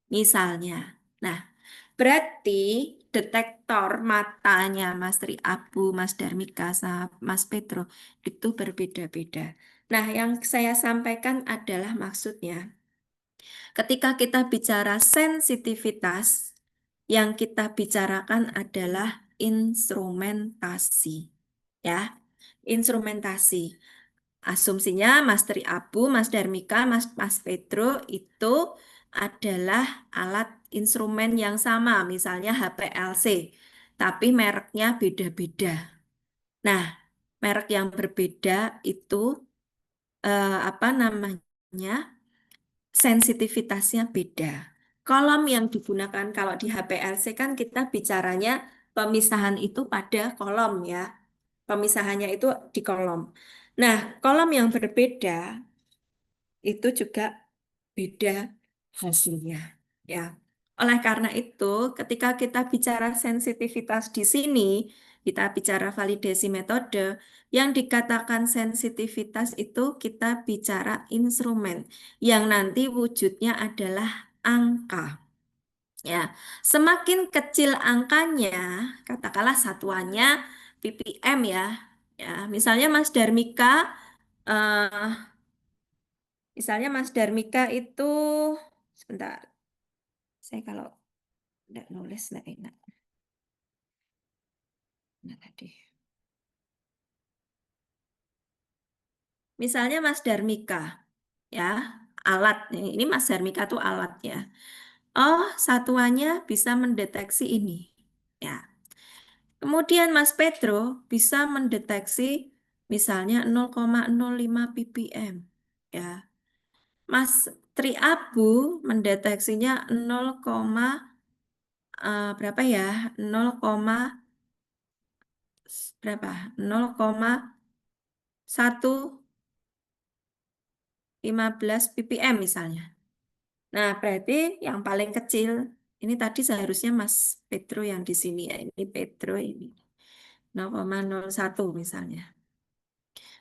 misalnya. Nah, berarti detektor matanya Mas Tri Abu, Mas Darmika, sama Mas Pedro itu berbeda-beda. Nah, yang saya sampaikan adalah maksudnya, ketika kita bicara sensitivitas, yang kita bicarakan adalah instrumentasi. Ya, instrumentasi. Asumsinya Mas Tri Abu, Mas Darmika, Mas Pedro itu adalah alat instrumen yang sama, misalnya HPLC, tapi mereknya beda-beda. Nah, merek yang berbeda itu apa namanya? Sensitivitasnya beda. Kolom yang digunakan kalau di HPLC kan kita bicaranya pemisahan itu pada kolom ya. Pemisahannya itu di kolom. Nah, kolom yang berbeda itu juga beda hasilnya ya. Oleh karena itu, ketika kita bicara sensitivitas di sini, kita bicara validasi metode, yang dikatakan sensitivitas itu kita bicara instrumen yang nanti wujudnya adalah angka. Ya, semakin kecil angkanya, katakanlah satuannya ppm ya. Ya, misalnya Mas Darmika eh, misalnya Mas Darmika itu, sebentar, saya kalau nggak nulis nggak enak. Nah, tadi. Misalnya Mas Darmika, ya, alat. Ini Mas Darmika tuh alat ya. Oh, satuannya bisa mendeteksi ini. Ya. Kemudian Mas Pedro bisa mendeteksi misalnya 0,05 ppm. Ya. Mas Triabu mendeteksinya 0, berapa ya? 0, berapa? 0,115 ppm misalnya. Nah, berarti yang paling kecil ini tadi seharusnya Mas Pedro yang di sini ya. Ini Pedro ini 0,01 misalnya.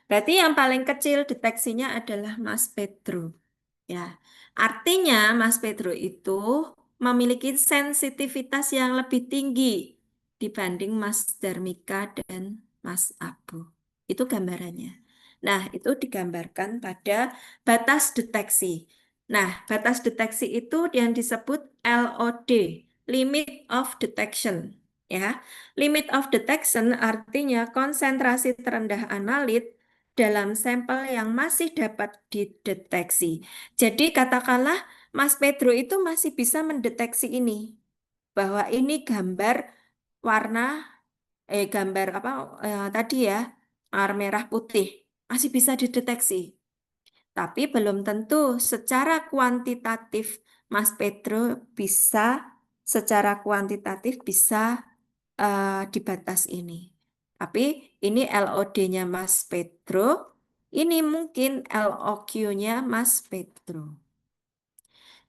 Berarti yang paling kecil deteksinya adalah Mas Pedro. Ya, artinya Mas Pedro itu memiliki sensitivitas yang lebih tinggi dibanding Mas Darmika dan Mas Abu. Itu gambarannya. Nah, itu digambarkan pada batas deteksi. Nah, batas deteksi itu yang disebut LOD, Limit of Detection. Ya, Limit of Detection artinya konsentrasi terendah analit dalam sampel yang masih dapat dideteksi. Jadi katakanlah Mas Pedro itu masih bisa mendeteksi ini, bahwa ini gambar warna, gambar apa tadi ya, warna merah putih, masih bisa dideteksi. Tapi belum tentu secara kuantitatif Mas Pedro bisa, secara kuantitatif bisa di batas ini. Tapi ini LOD-nya Mas Pedro, ini mungkin LOQ-nya Mas Pedro.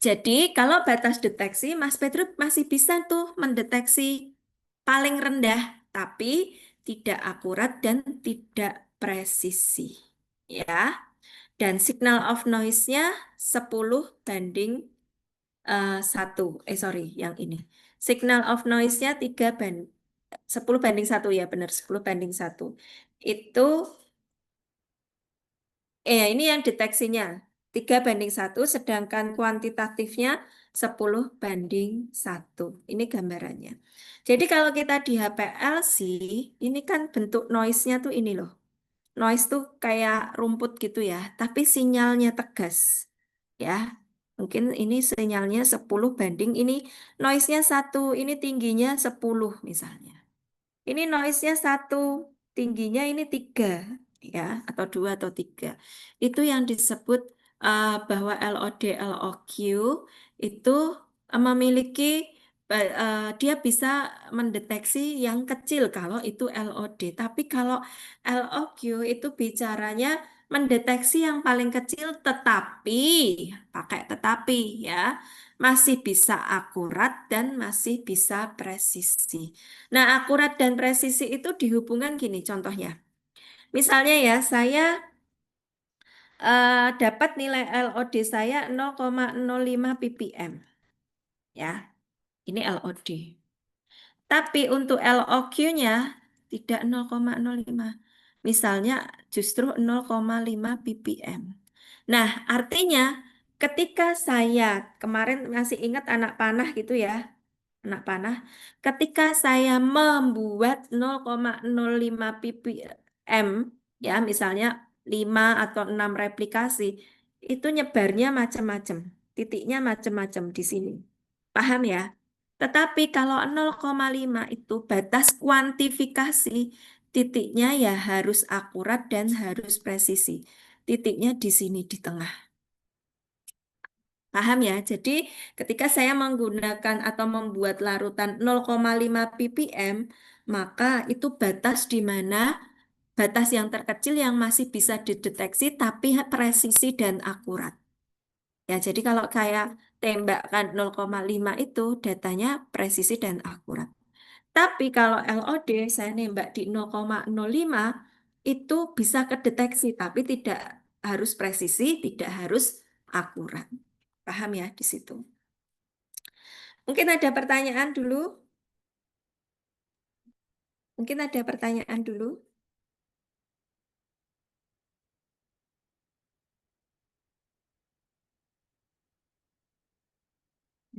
Jadi kalau batas deteksi, Mas Pedro masih bisa tuh mendeteksi paling rendah, tapi tidak akurat dan tidak presisi. Ya, dan signal of noise-nya 10 banding 1. Sorry, yang ini. Signal of noise-nya 10 banding 1 ya, benar 10 banding 1. Itu ini yang deteksinya 3 banding 1, sedangkan kuantitatifnya 10 banding 1. Ini gambarannya. Jadi kalau kita di HPLC, ini kan bentuk noise-nya tuh ini loh. Noise tuh kayak rumput gitu ya, tapi sinyalnya tegas. Ya, mungkin ini sinyalnya 10 banding, ini noise-nya 1, ini tingginya 10 misalnya. Ini noise-nya 1, tingginya ini 3, ya, atau 2 atau 3. Itu yang disebut bahwa LOD, LOQ itu memiliki, dia bisa mendeteksi yang kecil kalau itu LOD. Tapi kalau LOQ itu bicaranya mendeteksi yang paling kecil tetapi, pakai tetapi ya, masih bisa akurat dan masih bisa presisi. Nah, akurat dan presisi itu dihubungkan gini contohnya. Misalnya ya, saya dapat nilai LOD saya 0,05 ppm. Ya, ini LOD. Tapi untuk LOQ-nya tidak 0,05. misalnya justru 0,5 ppm. Nah, artinya ketika saya kemarin masih ingat anak panah gitu ya, anak panah, ketika saya membuat 0,05 ppm, ya misalnya 5 atau 6 replikasi, itu nyebarnya macam-macam, titiknya macam-macam di sini. Paham ya? Tetapi kalau 0,5 itu batas kuantifikasi, titiknya ya harus akurat dan harus presisi. Titiknya di sini di tengah. Paham ya? Jadi ketika saya menggunakan atau membuat larutan 0,5 ppm, maka itu batas di mana batas yang terkecil yang masih bisa dideteksi tapi presisi dan akurat. Ya, jadi kalau saya tembakkan 0,5 itu datanya presisi dan akurat. Tapi kalau LOD saya nembak di 0,05 itu bisa kedeteksi tapi tidak harus presisi, tidak harus akurat. Paham ya di situ? Mungkin ada pertanyaan dulu? Mungkin ada pertanyaan dulu?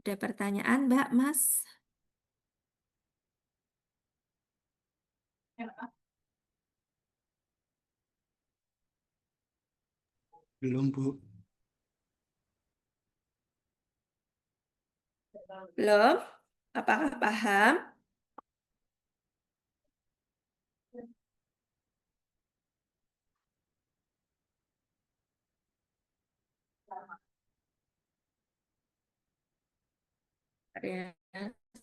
Ada pertanyaan, Mbak, Mas? Belum, Bu. Belum? Apakah paham? Ya,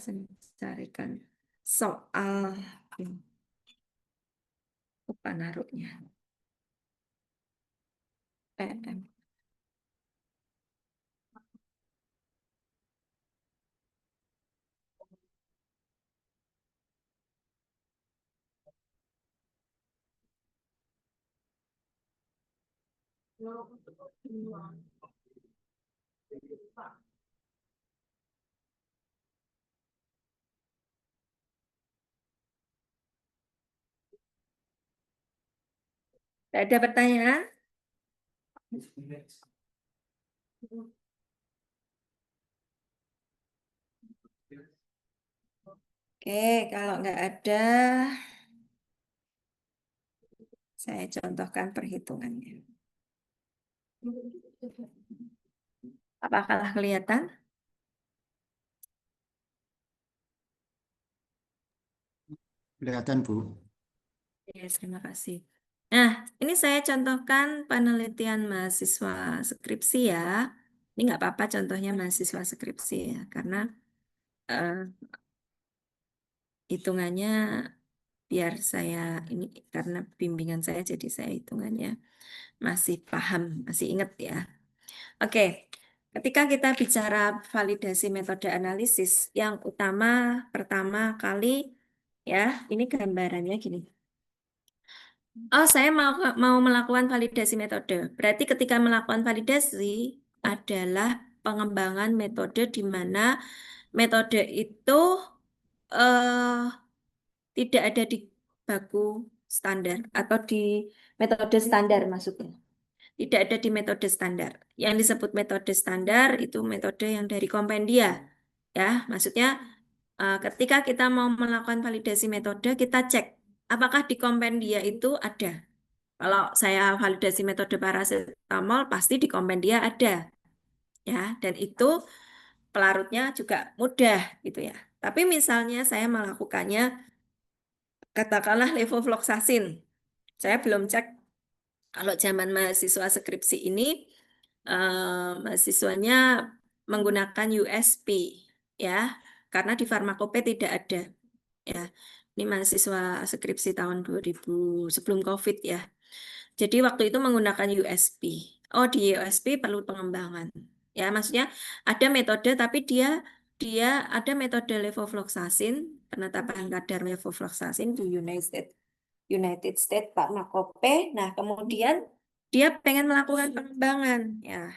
saya carikan soal apa naruhnya. PM. Ada pertanyaan? Oke, kalau nggak ada, saya contohkan perhitungannya. Apakah kelihatan? Kelihatan, Bu. Ya, terima kasih. Nah, ini saya contohkan penelitian mahasiswa skripsi ya. Ini nggak apa-apa contohnya mahasiswa skripsi ya, karena eh, hitungannya biar saya ini karena bimbingan saya jadi saya hitungannya masih paham, masih ingat ya. Oke, ketika kita bicara validasi metode analisis, yang utama pertama kali ya, ini gambarannya gini. Oh, saya mau melakukan validasi metode. Berarti ketika melakukan validasi adalah pengembangan metode di mana metode itu eh, tidak ada di baku standar atau di metode standar maksudnya. Tidak ada di metode standar. Yang disebut metode standar itu metode yang dari kompendia. Ya, maksudnya ketika kita mau melakukan validasi metode, kita cek apakah di kompendia itu ada. Kalau saya validasi metode paracetamol, pasti di kompendia ada. Ya, dan itu pelarutnya juga mudah gitu ya. Tapi misalnya saya melakukannya katakanlah levofloxacin. Saya belum cek kalau zaman mahasiswa skripsi ini mahasiswanya menggunakan USP ya, karena di Farmakope tidak ada ya. Ini mahasiswa skripsi tahun 2000 sebelum COVID ya. Jadi waktu itu menggunakan USP. Oh, di USP perlu pengembangan. Ya, maksudnya ada metode tapi dia ada metode levofloxacin, penetapan kadar levofloxacin di United States Pak Makope. Nah, kemudian dia pengen melakukan pengembangan. Ya,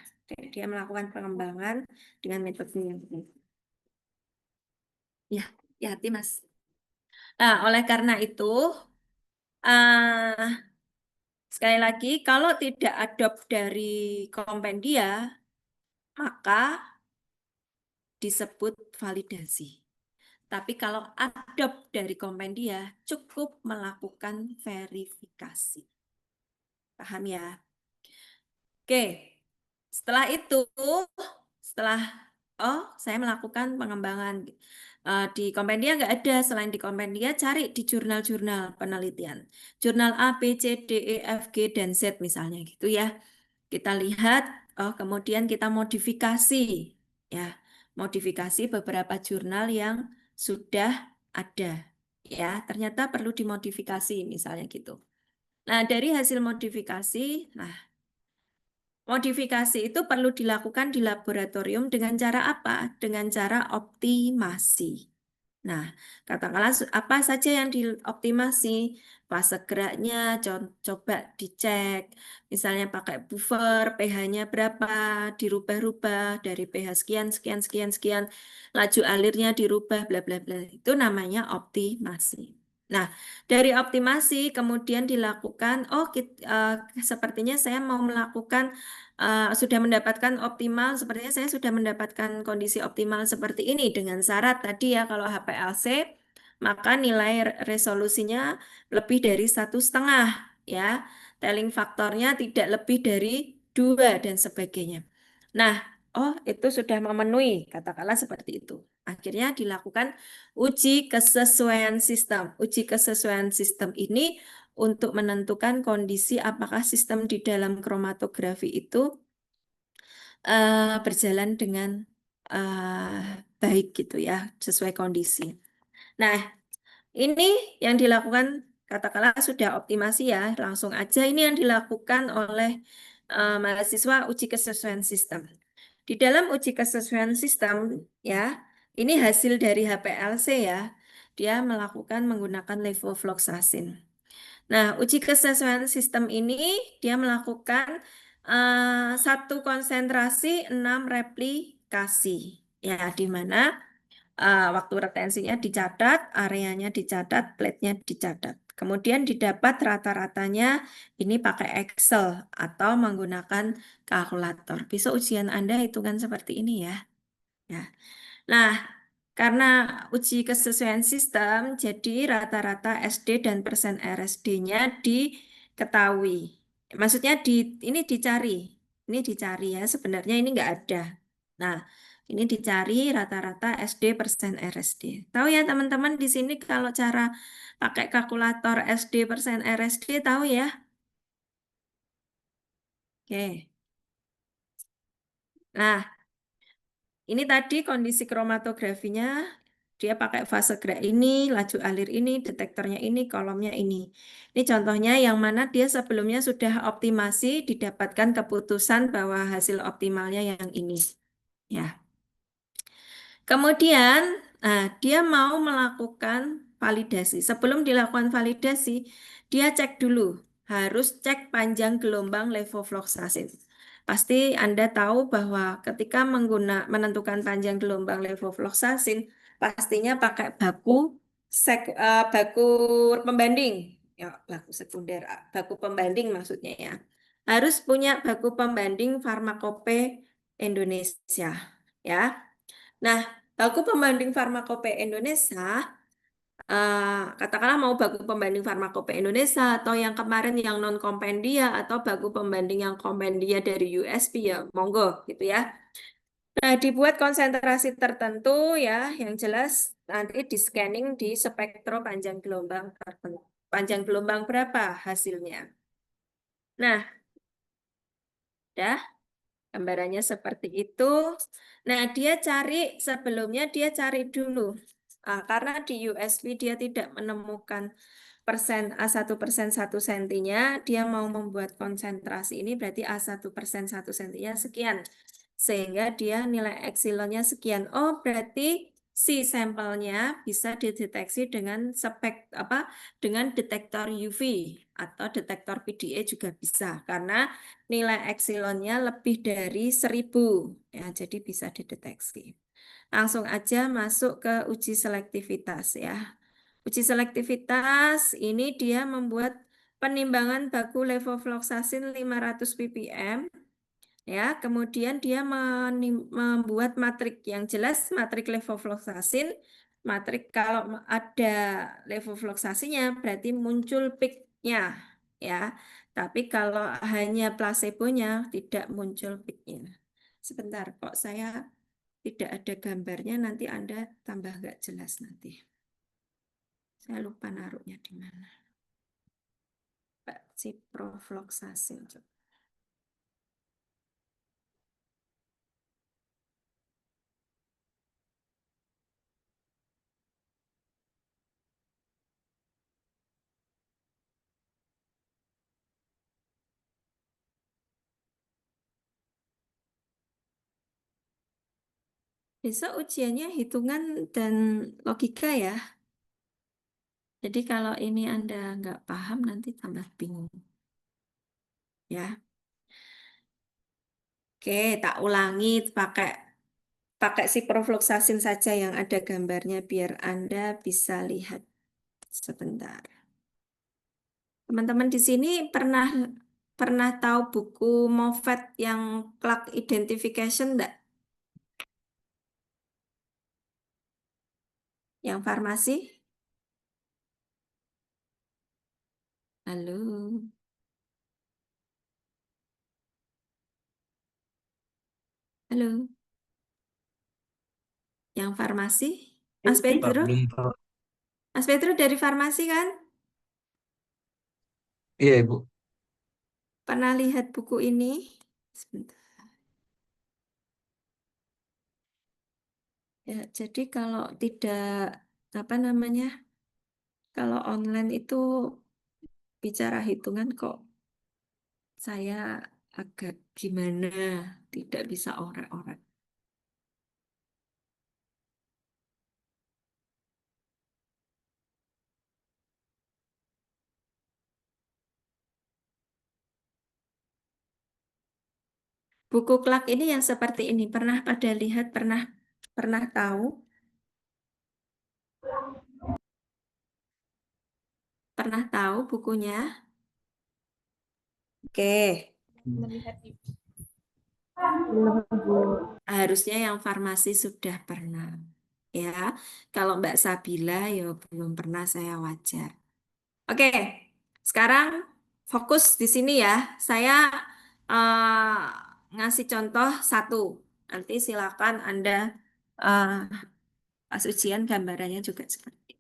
dia melakukan pengembangan dengan metode yang ini. Ya, ya, hati Mas. Nah, oleh karena itu, Sekali lagi, kalau tidak adopt dari kompendia, maka disebut validasi. Tapi kalau adopt dari kompendia, cukup melakukan verifikasi. Paham ya? Oke, setelah itu, setelah saya melakukan pengembangan di kompendia nggak ada, selain di kompendia cari di jurnal-jurnal penelitian, jurnal A, B, C, D, E, F, G, dan Z misalnya gitu ya. Kita lihat, kemudian kita modifikasi ya, modifikasi beberapa jurnal yang sudah ada ya, ternyata perlu dimodifikasi misalnya gitu. Nah, dari hasil modifikasi, nah modifikasi itu perlu dilakukan di laboratorium dengan cara apa? Dengan cara optimasi. Nah, katakanlah apa saja yang dioptimasi, fase geraknya coba dicek. Misalnya pakai buffer, pH-nya berapa, dirubah-rubah dari pH sekian, sekian, sekian, sekian, laju alirnya dirubah, bla bla bla. Itu namanya optimasi. Nah, dari optimasi kemudian dilakukan, sepertinya saya mau melakukan sudah mendapatkan optimal, sepertinya saya sudah mendapatkan kondisi optimal seperti ini dengan syarat tadi ya kalau HPLC maka nilai resolusinya lebih dari 1,5 ya, telling faktornya tidak lebih dari 2 dan sebagainya. Nah, itu sudah memenuhi, katakanlah seperti itu. Akhirnya dilakukan uji kesesuaian sistem. Uji kesesuaian sistem ini untuk menentukan kondisi apakah sistem di dalam kromatografi itu berjalan dengan baik gitu ya, sesuai kondisi. Nah, ini yang dilakukan katakanlah sudah optimasi ya, langsung aja ini yang dilakukan oleh mahasiswa uji kesesuaian sistem. Di dalam uji kesesuaian sistem ya, ini hasil dari HPLC ya, dia melakukan menggunakan levofloxacin. Nah, uji kesesuaian sistem ini dia melakukan satu konsentrasi 6 replikasi ya, di mana waktu retensinya dicatat, areanya dicatat, plate-nya dicatat. Kemudian didapat rata-ratanya ini pakai Excel atau menggunakan kalkulator. Besok ujian Anda hitungan seperti ini ya. Ya. Nah, karena uji kesesuaian sistem, jadi rata-rata SD dan persen RSD-nya diketahui. Maksudnya ini dicari ya. Sebenarnya ini nggak ada. Nah, ini dicari rata-rata SD persen RSD. Tahu ya teman-teman di sini kalau cara pakai kalkulator SD persen RSD tahu ya? Oke. Nah, ini tadi kondisi kromatografinya, dia pakai fase gerak ini, laju alir ini, detektornya ini, kolomnya ini. Ini contohnya yang mana dia sebelumnya sudah optimasi, didapatkan keputusan bahwa hasil optimalnya yang ini. Ya. Kemudian, dia mau melakukan validasi. Sebelum dilakukan validasi, dia cek dulu, harus cek panjang gelombang levofloxacin. Pasti Anda tahu bahwa ketika menentukan panjang gelombang levofloxacin, pastinya pakai baku pembanding. Ya, baku sekunder, baku pembanding maksudnya ya. Harus punya baku pembanding Farmakope Indonesia. Ya. Nah, baku pembanding Farmakope Indonesia, katakanlah mau baku pembanding Farmakope Indonesia atau yang kemarin yang non kompendia atau baku pembanding yang kompendia dari USP ya, monggo gitu ya. Nah, dibuat konsentrasi tertentu ya, yang jelas nanti di scanning di spektro panjang gelombang tertentu. Panjang gelombang berapa hasilnya? Nah, dah. Gambarannya seperti itu. Nah, sebelumnya dia cari dulu. Karena di USB dia tidak menemukan A1% 1 sentinya, dia mau membuat konsentrasi ini berarti A1% 1 sentinya sekian. Sehingga dia nilai epsilonnya sekian. Oh, berarti si sampelnya bisa dideteksi dengan dengan detektor UV atau detektor PDA juga bisa karena nilai epsilonnya lebih dari 1.000 ya, jadi bisa dideteksi. Langsung aja masuk ke uji selektivitas ya. Uji selektivitas ini dia membuat penimbangan baku levofloxacin 500 ppm. Ya, kemudian dia membuat matrik yang jelas, matrik levofloxacin. Matrik kalau ada levofloxacinnya berarti muncul peaknya, ya. Tapi kalau hanya placebonya tidak muncul peaknya. Sebentar, kok saya tidak ada gambarnya, nanti Anda tambah nggak jelas nanti. Saya lupa naruhnya di mana. Ciprofloxacin. Coba. Besok ujiannya hitungan dan logika ya. Jadi kalau ini Anda nggak paham nanti tambah bingung. Ya. Oke, tak ulangi pakai pakai ciprofloxacin saja yang ada gambarnya biar Anda bisa lihat sebentar. Teman-teman di sini pernah pernah tahu buku Mofet yang Clark Identification enggak? Yang farmasi? Halo. Halo. Yang farmasi? Mas Pedro? Belum tahu. Mas Pedro dari farmasi kan? Iya, Ibu. Pernah lihat buku ini? Sebentar. Ya, jadi kalau tidak apa namanya? Kalau online itu bicara hitungan kok saya agak gimana, tidak bisa orek-orek. Buku Clark ini yang seperti ini pernah pada lihat, pernah pernah tahu? Pernah tahu bukunya? Oke. Melihat Ibu. Harusnya yang farmasi sudah pernah. Ya, kalau Mbak Sabila ya belum pernah, saya wajar. Oke, sekarang fokus di sini ya. Saya ngasih contoh satu. Nanti silakan Anda eh, pas ujian gambarannya juga seperti.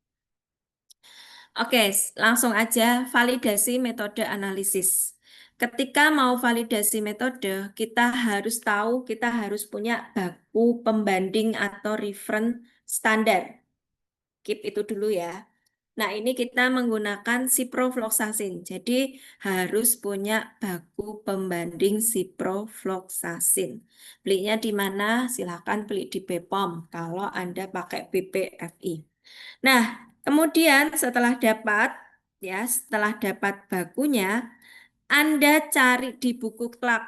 Oke, langsung aja validasi metode analisis. Ketika mau validasi metode, kita harus tahu, kita harus punya baku pembanding atau reference standar. Keep itu dulu ya. Nah, ini kita menggunakan ciprofloxacin. Jadi, harus punya baku pembanding ciprofloxacin. Belinya di mana? Silakan beli di BPOM kalau Anda pakai BPFI. Nah, kemudian setelah dapat bakunya, Anda cari di buku Clark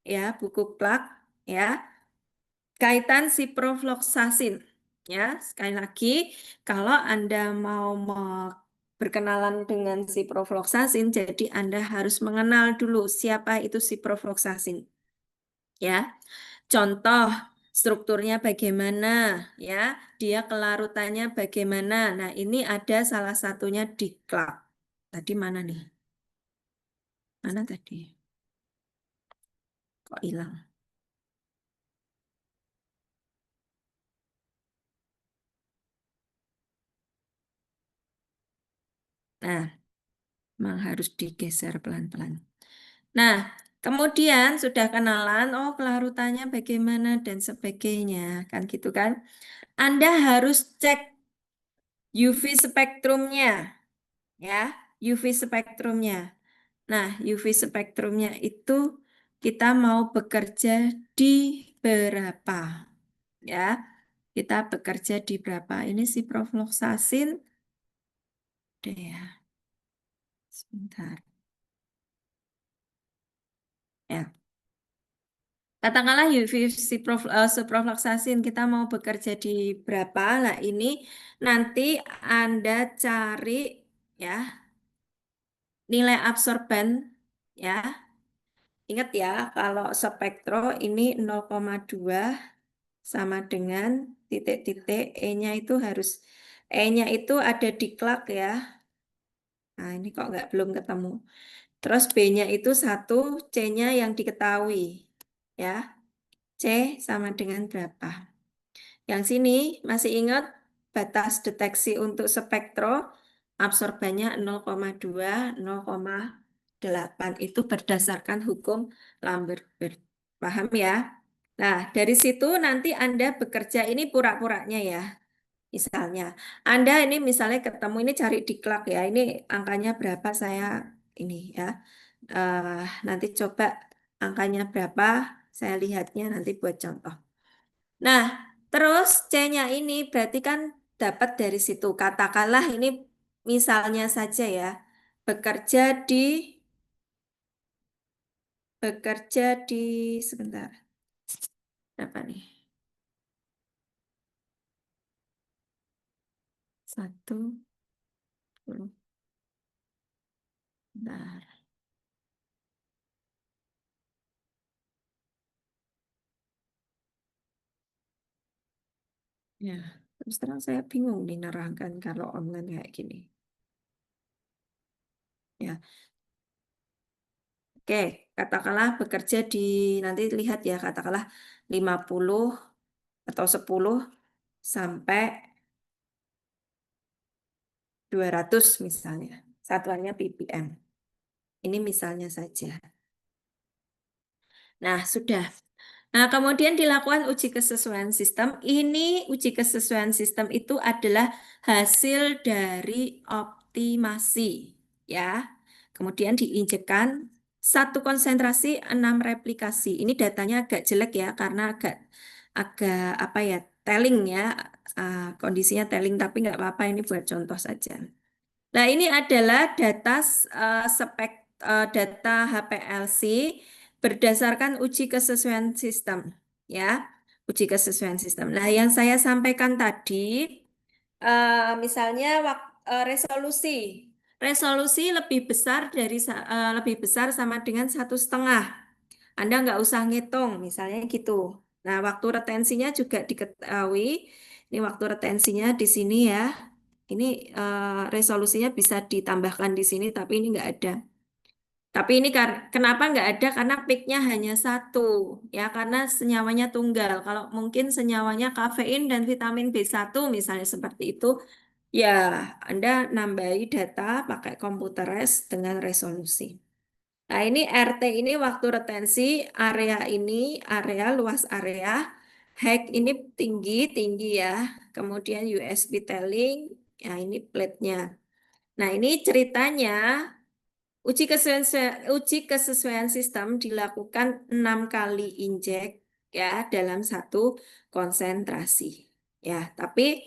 ya, buku Clark ya, kaitan ciprofloxacin ya. Sekali lagi, kalau Anda mau berkenalan dengan ciprofloxacin, jadi Anda harus mengenal dulu siapa itu ciprofloxacin ya. Contoh strukturnya bagaimana ya, dia kelarutannya bagaimana. Nah, ini ada salah satunya di Clark. Tadi mana nih? Mana tadi? Kok hilang? Nah, memang harus digeser pelan-pelan. Nah, kemudian sudah kenalan, oh kelarutannya bagaimana dan sebagainya, kan gitu kan? Anda harus cek UV spektrumnya, ya, UV spektrumnya. Nah, UV spektrumnya itu kita mau bekerja di berapa, ya? Kita bekerja di berapa? Ini si ciprofloxacin, deh ya, sebentar, ya. Katakanlah UV ciprofloxacin kita mau bekerja di berapa? Nah, ini nanti Anda cari ya. nilai absorban ya. Ingat ya, kalau spektro ini 0,2 sama dengan titik-titik E-nya itu harus E-nya itu ada di klak ya. Nah, ini kok belum ketemu. Terus B-nya itu 1, C-nya yang diketahui ya. C sama dengan berapa? Yang sini masih ingat batas deteksi untuk spektro absorbannya 0,2, 0,8 itu berdasarkan hukum Lambert. Paham ya? Nah, dari situ nanti Anda bekerja ini pura-puranya ya. Misalnya, Anda ini misalnya ketemu ini cari diklat ya. Ini angkanya berapa saya ini ya. Nanti coba angkanya berapa, saya lihatnya nanti buat contoh. Nah, terus C-nya ini berarti kan dapat dari situ. Katakanlah ini misalnya saja ya, bekerja di bekerja di sebentar. Berapa nih? 1, 10. Bentar. Ya, terus terang saya bingung nih nerangkan kalau online kayak gini. Ya, oke, katakanlah bekerja di, nanti lihat ya, katakanlah 50 atau 10 sampai 200 misalnya. Satuannya ppm. Ini misalnya saja. Nah, sudah. Nah, kemudian dilakukan uji kesesuaian sistem. Ini uji kesesuaian sistem itu adalah hasil dari optimasi, ya. Kemudian diinjekkan 1 konsentrasi 6 replikasi. Ini datanya agak jelek ya, karena agak apa ya, telling ya. Kondisinya telling, tapi nggak apa-apa, ini buat contoh saja. Nah, ini adalah data HPLC berdasarkan uji kesesuaian sistem, ya, uji kesesuaian sistem. Nah, yang saya sampaikan tadi, misalnya resolusi, resolusi lebih besar sama dengan 1,5. Anda nggak usah ngitung, misalnya gitu. Nah, waktu retensinya juga diketahui. Ini waktu retensinya di sini ya. Ini resolusinya bisa ditambahkan di sini, tapi ini nggak ada. Tapi ini kenapa nggak ada? Karena peaknya hanya 1, ya karena senyawanya tunggal. Kalau mungkin senyawanya kafein dan vitamin B1 misalnya seperti itu, ya Anda nambahi data pakai komputerized dengan resolusi. Nah ini RT ini waktu retensi, area ini area luas area, height ini tinggi ya. Kemudian USB tailing, ya ini plate-nya. Nah ini ceritanya. Uji kesesuaian sistem dilakukan 6 kali injek ya dalam 1 konsentrasi. Ya, tapi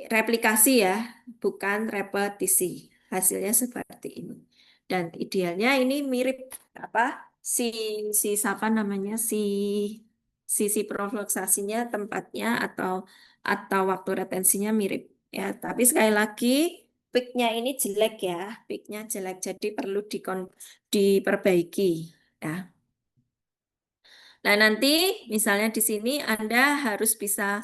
replikasi ya, bukan repetisi. Hasilnya seperti ini. Dan idealnya ini mirip apa? Si si siapa namanya? Si profloksasinya tempatnya atau waktu retensinya mirip ya. Tapi sekali lagi peaknya ini jelek ya, peaknya jelek, jadi perlu diperbaiki ya. Nah nanti misalnya di sini Anda harus bisa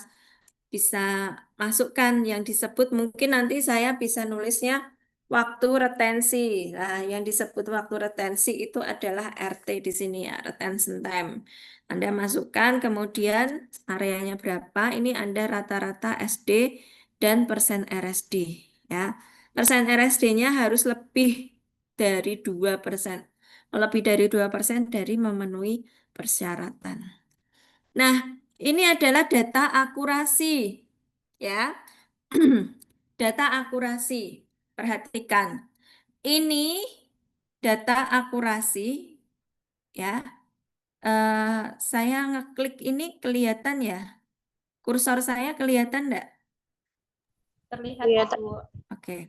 masukkan yang disebut, mungkin nanti saya bisa nulisnya waktu retensi. Nah yang disebut waktu retensi itu adalah RT di sini ya, retention time. Anda masukkan, kemudian areanya berapa, ini Anda rata-rata SD dan persen RSD ya. Persen RSD-nya harus lebih dari 2%. Lebih dari 2% dari memenuhi persyaratan. Nah, ini adalah data akurasi. Ya. Data akurasi. Perhatikan. Ini data akurasi ya. Saya ngeklik ini kelihatan ya. Kursor saya kelihatan enggak? Terlihat Bu. Oke.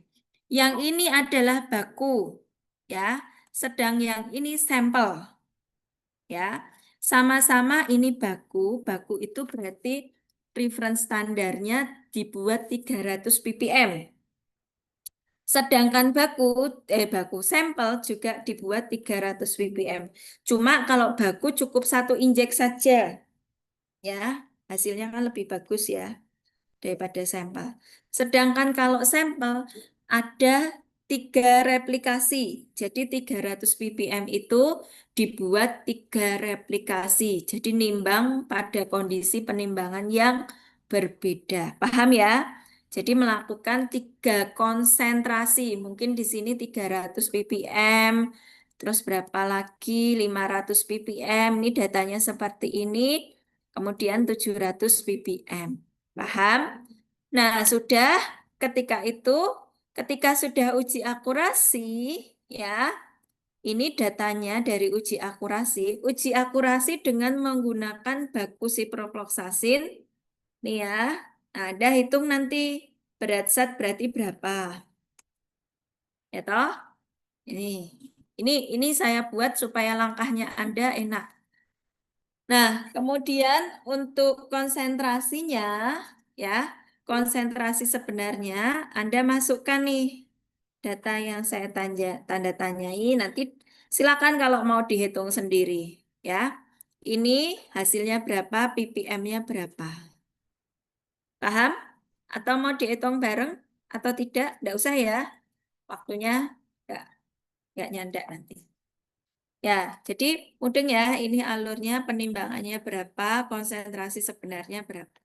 Yang ini adalah baku ya. Sedang yang ini sampel. Ya. Sama-sama ini baku. Baku itu berarti reference standarnya dibuat 300 ppm. Sedangkan baku sampel juga dibuat 300 ppm. Cuma kalau baku cukup 1 injek saja, ya hasilnya kan lebih bagus ya daripada sampel. Sedangkan kalau sampel ada 3 replikasi. Jadi 300 ppm itu dibuat 3 replikasi. Jadi nimbang pada kondisi penimbangan yang berbeda. Paham ya? Jadi melakukan 3 konsentrasi. Mungkin di sini 300 ppm. Terus berapa lagi? 500 ppm. Ini datanya seperti ini. Kemudian 700 ppm. Paham? Nah, ketika sudah uji akurasi, ya, ini datanya dari uji akurasi. Uji akurasi dengan menggunakan baku siprofloxacin, nih ya. Nah, Anda hitung nanti berat zat berarti berapa, ya toh? Ini saya buat supaya langkahnya Anda enak. Nah, kemudian untuk konsentrasinya, ya, konsentrasi sebenarnya Anda masukkan nih data yang saya tanda tanyai. Nanti silakan kalau mau dihitung sendiri, ya. Ini hasilnya berapa, ppm-nya berapa. Paham? Atau mau dihitung bareng atau tidak? Tidak usah ya. Waktunya nggak nyandak nanti. Ya, jadi mudeng ya, ini alurnya penimbangannya berapa, konsentrasi sebenarnya berapa.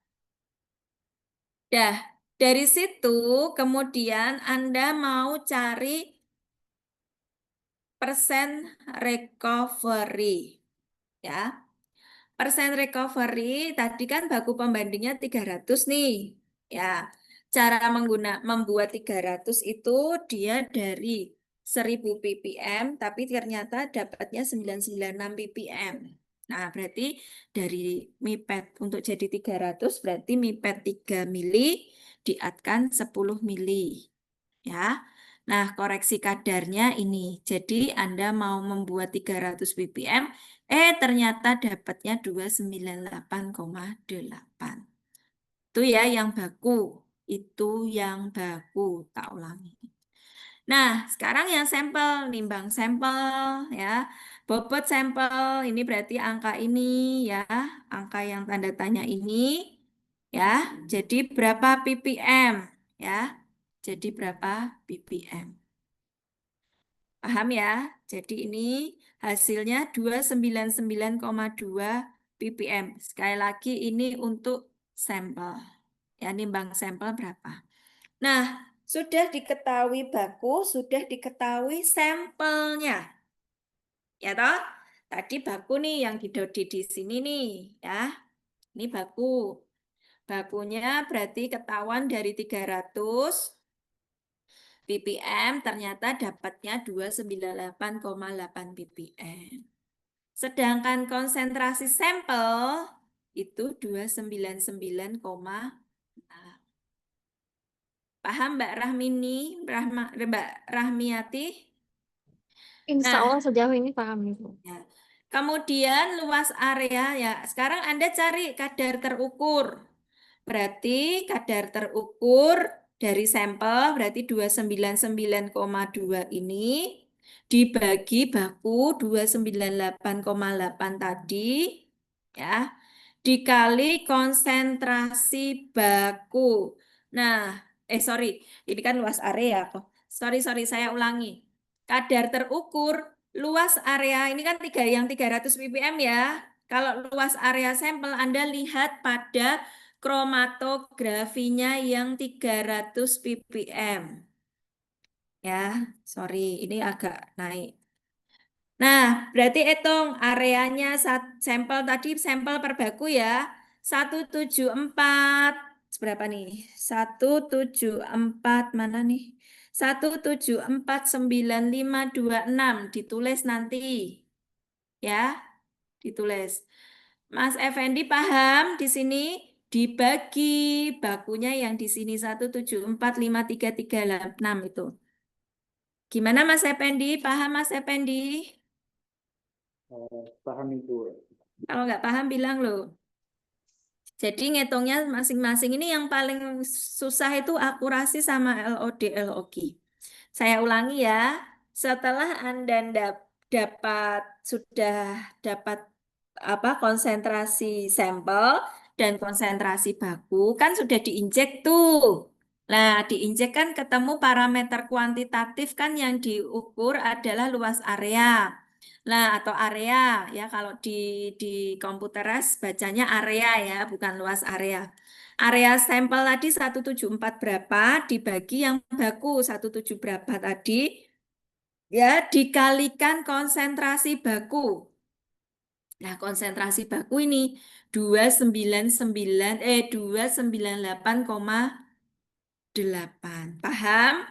Dah, dari situ kemudian Anda mau cari persen recovery. Ya, persen recovery tadi kan baku pembandingnya 300 nih. Ya, cara membuat 300 itu dia dari 1000 ppm tapi ternyata dapatnya 996 ppm. Nah, berarti dari MIPET untuk jadi 300 berarti MIPET 3 mili diatkan 10 mili. Ya. Nah, koreksi kadarnya ini. Jadi Anda mau membuat 300 ppm, ternyata dapatnya 298,8. Itu ya yang baku. Itu yang baku, tak ulangi. Nah, sekarang yang sampel, nimbang sampel ya. Bobot sampel ini berarti angka ini ya, angka yang tanda tanya ini ya. Jadi berapa ppm ya? Jadi berapa ppm? Paham ya? Jadi ini hasilnya 299,2 ppm. Sekali lagi ini untuk sampel. Ya, nimbang sampel berapa? Nah, sudah diketahui baku, sudah diketahui sampelnya. Ya toh? Tadi baku nih yang di sini nih, ya. Ini baku. Bakunya berarti ketahuan dari 300 ppm ternyata dapatnya 298,8 ppm. Sedangkan konsentrasi sampel itu 299,8. Paham Mbak Rahmini, Mbak Rahmiati? Insya Nah, Allah sejauh ini paham Ibu. ya. Kemudian luas area ya. Sekarang Anda cari kadar terukur. Berarti kadar terukur dari sampel berarti 299,2 ini dibagi baku 298,8 tadi ya dikali konsentrasi baku. Nah, sorry, ini kan luas area kok. Sorry, saya ulangi. Kadar terukur luas area ini kan yang 300 ppm ya. Kalau luas area sampel Anda lihat pada kromatografinya yang 300 ppm. Ya, sorry, ini agak naik. Nah, berarti hitung areanya sampel tadi, sampel per baku ya. 174, berapa nih? 174, mana nih? 1749526, ditulis nanti. Ya, ditulis. Mas Effendi paham di sini? Dibagi bakunya yang di sini 1745336 itu. Gimana Mas Effendi? Paham Mas Effendi? Paham Ibu. Kalau nggak paham bilang loh. Jadi ngitungnya masing-masing ini yang paling susah itu akurasi sama LOD, LOG. Saya ulangi ya. Setelah Anda sudah dapat konsentrasi sampel dan konsentrasi baku kan sudah diinjek tuh. Nah, diinjek kan ketemu parameter kuantitatif kan yang diukur adalah luas area. Nah, atau area ya kalau di komputeras bacanya area ya, bukan luas area. Area sampel tadi 174 berapa dibagi yang baku 17 berapa tadi ya dikalikan konsentrasi baku. Nah, konsentrasi baku ini 298,8. Paham?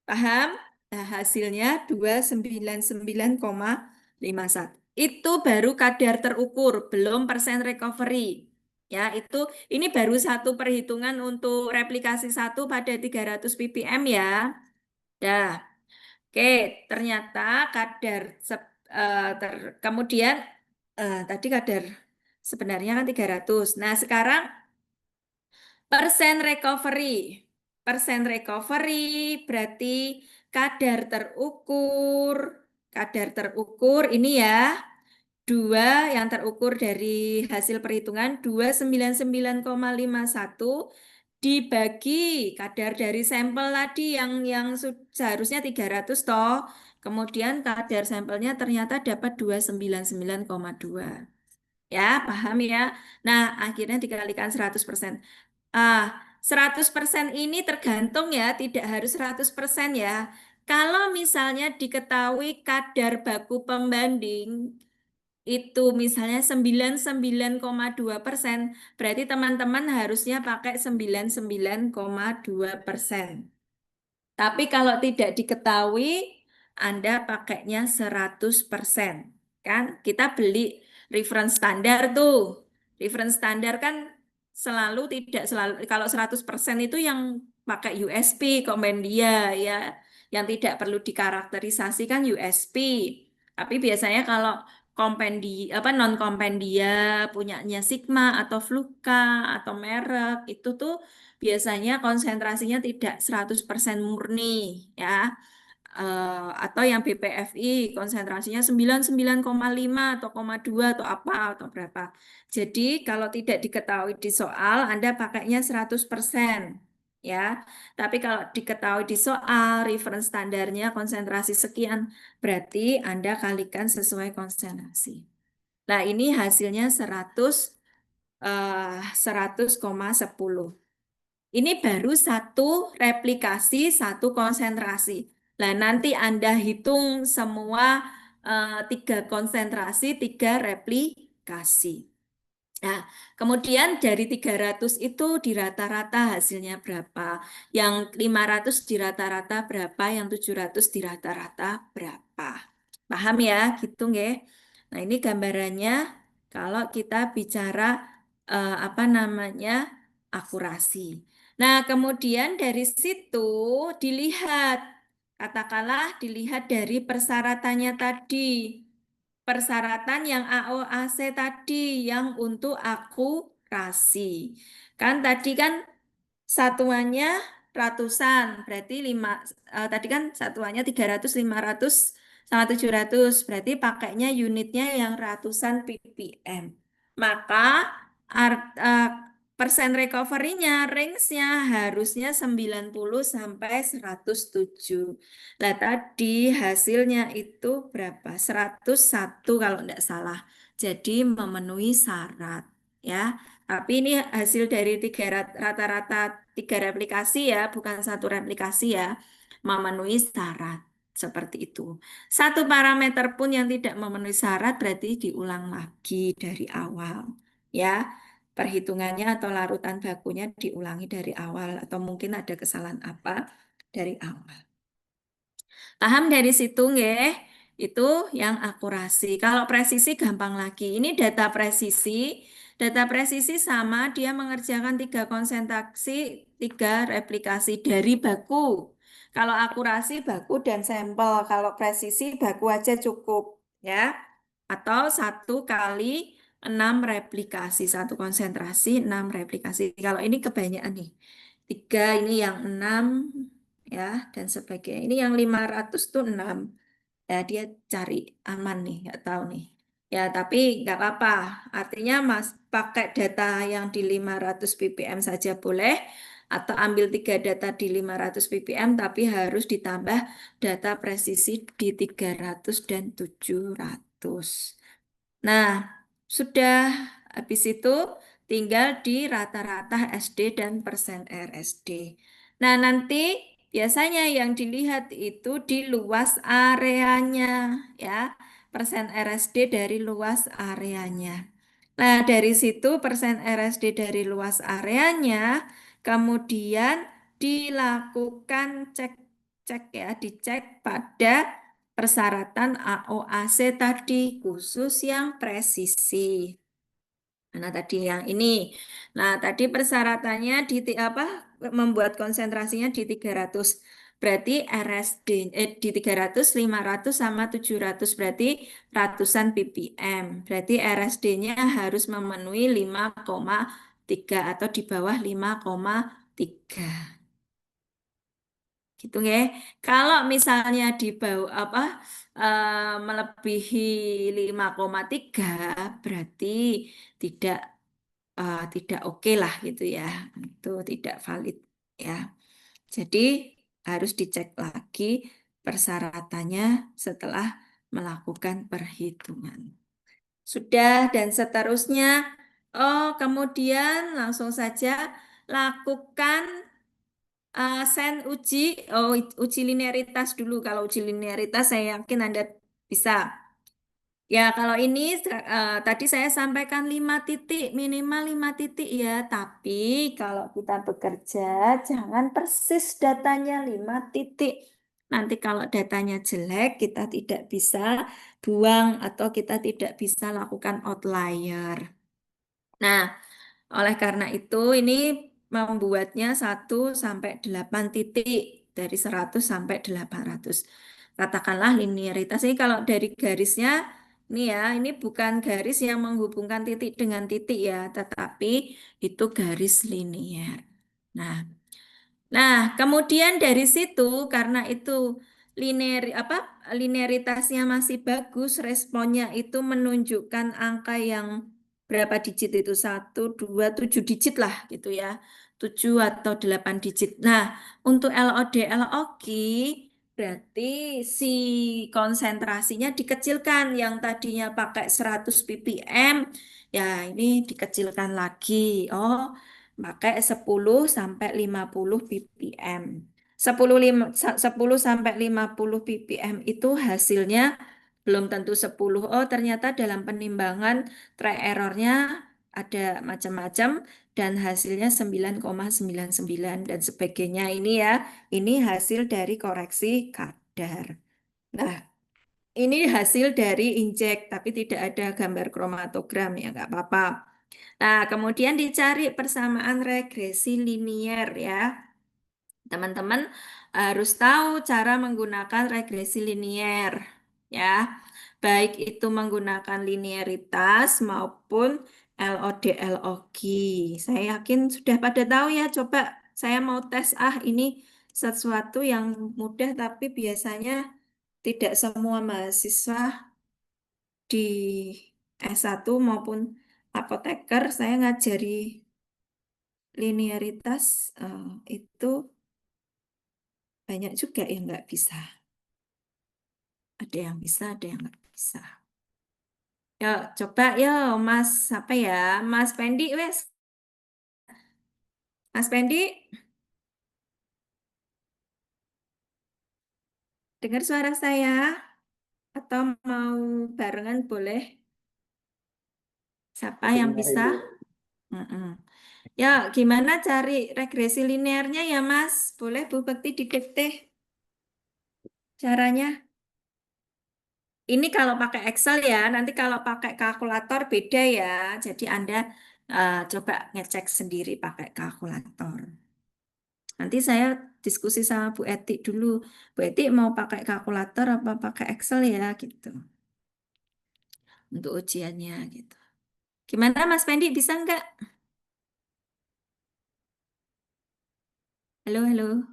Paham? Nah, hasilnya 299,51. Itu baru kadar terukur, belum persen recovery. Ya, ini baru satu perhitungan untuk replikasi 1 pada 300 ppm ya. Dah. Oke, ternyata kemudian tadi kadar sebenarnya kan 300. Nah, sekarang persen recovery. Persen recovery berarti kadar terukur. Kadar terukur ini ya. Yang terukur dari hasil perhitungan 299,51 dibagi kadar dari sampel tadi yang seharusnya 300 toh. Kemudian kadar sampelnya ternyata dapat 299,2. Ya, paham ya? Nah, akhirnya dikalikan 100%. 100% ini tergantung ya, tidak harus 100% ya. Kalau misalnya diketahui kadar baku pembanding itu misalnya 99,2%, berarti teman-teman harusnya pakai 99,2%. Tapi kalau tidak diketahui, Anda pakainya 100%. Kan kita beli reference standar tuh. Reference standar kan tidak selalu, kalau 100% itu yang pakai USP, Compendia ya. Yang tidak perlu dikarakterisasi kan USP. Tapi biasanya kalau non kompendia punyanya Sigma atau Fluka atau merek itu tuh biasanya konsentrasinya tidak 100% murni ya. Atau yang BPFI konsentrasinya 99,5 atau 0,2 atau apa atau berapa. Jadi kalau tidak diketahui di soal Anda pakainya 100%. Ya, tapi kalau diketahui di soal reference standarnya konsentrasi sekian, berarti Anda kalikan sesuai konsentrasi. Nah, ini hasilnya 100,10. Ini baru satu replikasi, satu konsentrasi. Nah, nanti Anda hitung semua 3 konsentrasi, 3 replikasi. Nah, kemudian dari 300 itu di rata-rata hasilnya berapa? Yang 500 di rata-rata berapa? Yang 700 di rata-rata berapa? Paham ya? Gitu nggih. Nah, ini gambarannya kalau kita bicara akurasi. Nah, kemudian dari situ katakanlah dilihat dari persyaratannya tadi. Persyaratan yang AOAC tadi yang untuk akurasi. Kan tadi kan satuannya ratusan, berarti tadi kan satuannya 300, 500, sama 700, berarti pakainya unitnya yang ratusan ppm. Maka persen recovery-nya, range-nya harusnya 90 sampai 107. Nah, tadi hasilnya itu berapa? 101 kalau tidak salah. Jadi memenuhi syarat ya. Tapi ini hasil dari rata-rata 3 replikasi ya, bukan satu replikasi ya, memenuhi syarat seperti itu. Satu parameter pun yang tidak memenuhi syarat berarti diulang lagi dari awal ya. Perhitungannya atau larutan bakunya diulangi dari awal atau mungkin ada kesalahan apa dari awal. Paham dari situ nggih? Itu yang akurasi. Kalau presisi gampang lagi. Ini data presisi. Data presisi sama dia mengerjakan 3 konsentrasi, 3 replikasi dari baku. Kalau akurasi baku dan sampel. Kalau presisi baku aja cukup ya. Atau 1 kali 6 replikasi. 1 konsentrasi, 6 replikasi. Kalau ini kebanyakan nih. 3 ini yang 6. ya dan sebagainya. Ini yang 500 tuh 6. Ya dia cari aman nih, nggak tahu nih. Ya tapi nggak apa-apa. Artinya Mas pakai data yang di 500 ppm saja boleh, atau ambil 3 data di 500 ppm tapi harus ditambah data presisi di 300 dan 700. Nah, sudah habis itu tinggal di rata-rata SD dan persen RSD. Nah, nanti biasanya yang dilihat itu di luas areanya, ya, persen RSD dari luas areanya. Nah, dari situ persen RSD dari luas areanya, kemudian dilakukan cek-cek ya, dicek pada persyaratan AOAC tadi, khusus yang presisi. Nah, tadi yang ini. Nah, tadi persyaratannya apa, membuat konsentrasinya di 300. Berarti RSD di 300, 500 sama 700 berarti ratusan ppm. Berarti RSD-nya harus memenuhi 5,3 atau di bawah 5,3. Gitu ya. Kalau misalnya di bawah apa, melebihi 5,3 berarti tidak tidak oke lah gitu ya. Itu tidak valid ya. Jadi harus dicek lagi persyaratannya setelah melakukan perhitungan. Sudah dan seterusnya. Oh, kemudian langsung saja lakukan sen uji, uji linearitas dulu. Kalau uji linearitas saya yakin Anda bisa. Ya, kalau ini tadi saya sampaikan 5 titik, minimal 5 titik ya. Tapi kalau kita bekerja, jangan persis datanya 5 titik. Nanti kalau datanya jelek, kita tidak bisa buang atau kita tidak bisa lakukan outlier. Nah, oleh karena itu ini membuatnya 1 sampai 8 titik dari 100 sampai 800. Katakanlah linearitas ini kalau dari garisnya ini ya, ini bukan garis yang menghubungkan titik dengan titik ya, tetapi itu garis linear. Nah, kemudian dari situ karena itu linearitasnya masih bagus, responnya itu menunjukkan angka yang berapa digit itu 1, 2, 7 digit lah gitu ya. 7 atau 8 digit. Nah, untuk LOD LOQ berarti si konsentrasinya dikecilkan yang tadinya pakai 100 ppm ya ini dikecilkan lagi. Oh, pakai 10 sampai 50 ppm. 10 sampai 50 ppm itu hasilnya belum tentu 10. Oh, ternyata dalam penimbangan try errornya ada macam-macam dan hasilnya 9,99 dan sebagainya ini ya. Ini hasil dari koreksi kadar. Nah, ini hasil dari injek tapi tidak ada gambar kromatogram ya, nggak apa-apa. Nah, kemudian dicari persamaan regresi linier ya. Teman-teman harus tahu cara menggunakan regresi linier ya. Baik itu menggunakan linearitas maupun LOD LOG. Saya yakin sudah pada tahu ya. Coba saya mau tes ini sesuatu yang mudah tapi biasanya tidak semua mahasiswa di S1 maupun apoteker saya ngajari linearitas itu banyak juga yang nggak bisa. Ada yang bisa, ada yang nggak bisa. Yuk, coba yuk Mas apa ya? Mas Pendi wes. Mas Pendi, dengar suara saya atau mau barengan boleh? Siapa yang Dengar bisa? Ibu. Mm-mm. Ya, gimana cari regresi linearnya ya Mas? Boleh Bu Bekti didikte caranya? Ini kalau pakai Excel ya, nanti kalau pakai kalkulator beda ya. Jadi Anda coba ngecek sendiri pakai kalkulator. Nanti saya diskusi sama Bu Eti dulu. Bu Eti mau pakai kalkulator apa pakai Excel ya gitu. Untuk ujiannya gitu. Gimana Mas Pendi, bisa nggak? Halo, halo.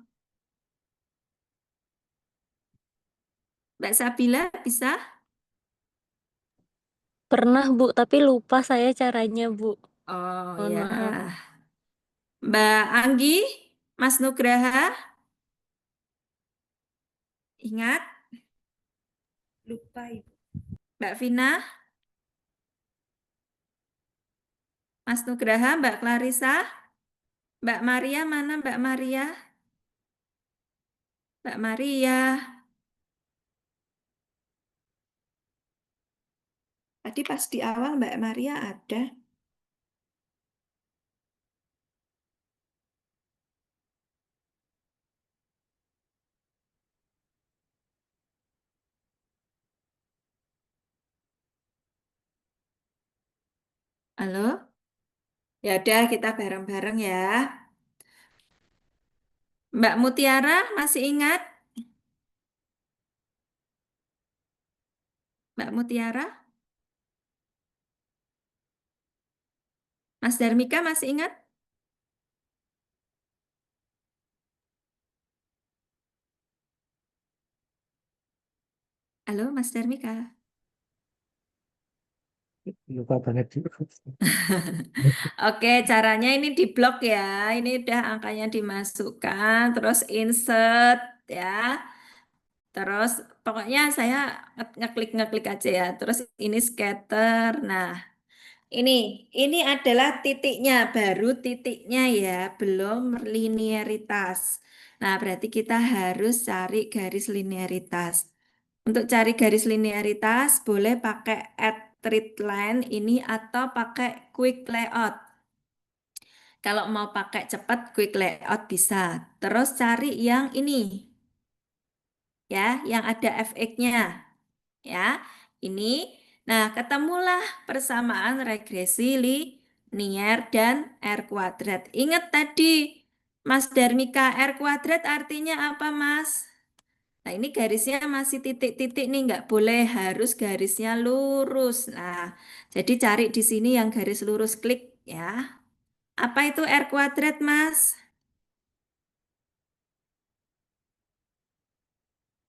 Mbak Sabila bisa? Pernah, Bu, tapi lupa saya caranya, Bu. Oh Mohon ya. maaf. Mbak Anggi, Mas Nugraha, ingat? Lupa Ibu. Mbak Vina, Mas Nugraha, Mbak Clarissa, Mbak Maria mana Mbak Maria? Mbak Maria. Tadi pas di awal Mbak Maria ada. Halo? Ya udah kita bareng-bareng ya. Mbak Mutiara masih ingat? Mbak Mutiara? Mas Darmika masih ingat? Halo Mas Darmika. Lupa banget. Oke, caranya ini di blok ya. Ini udah angkanya dimasukkan, terus insert ya. Terus pokoknya saya ngeklik aja ya. Terus ini scatter. Nah, ini ini adalah titiknya, baru titiknya ya, belum linearitas. Nah, berarti kita harus cari garis linearitas. Untuk cari garis linearitas boleh pakai add treat line ini atau pakai quick layout. Kalau mau pakai cepat quick layout bisa. Terus cari yang ini ya, yang ada fx-nya ya. Ini. Nah, ketemulah persamaan regresi linier dan R kuadrat. Ingat tadi Mas Darmika, R kuadrat artinya apa, Mas? Nah, ini garisnya masih titik-titik nih, nggak boleh, harus garisnya lurus. Nah, jadi cari di sini yang garis lurus, klik ya. Apa itu R kuadrat, Mas?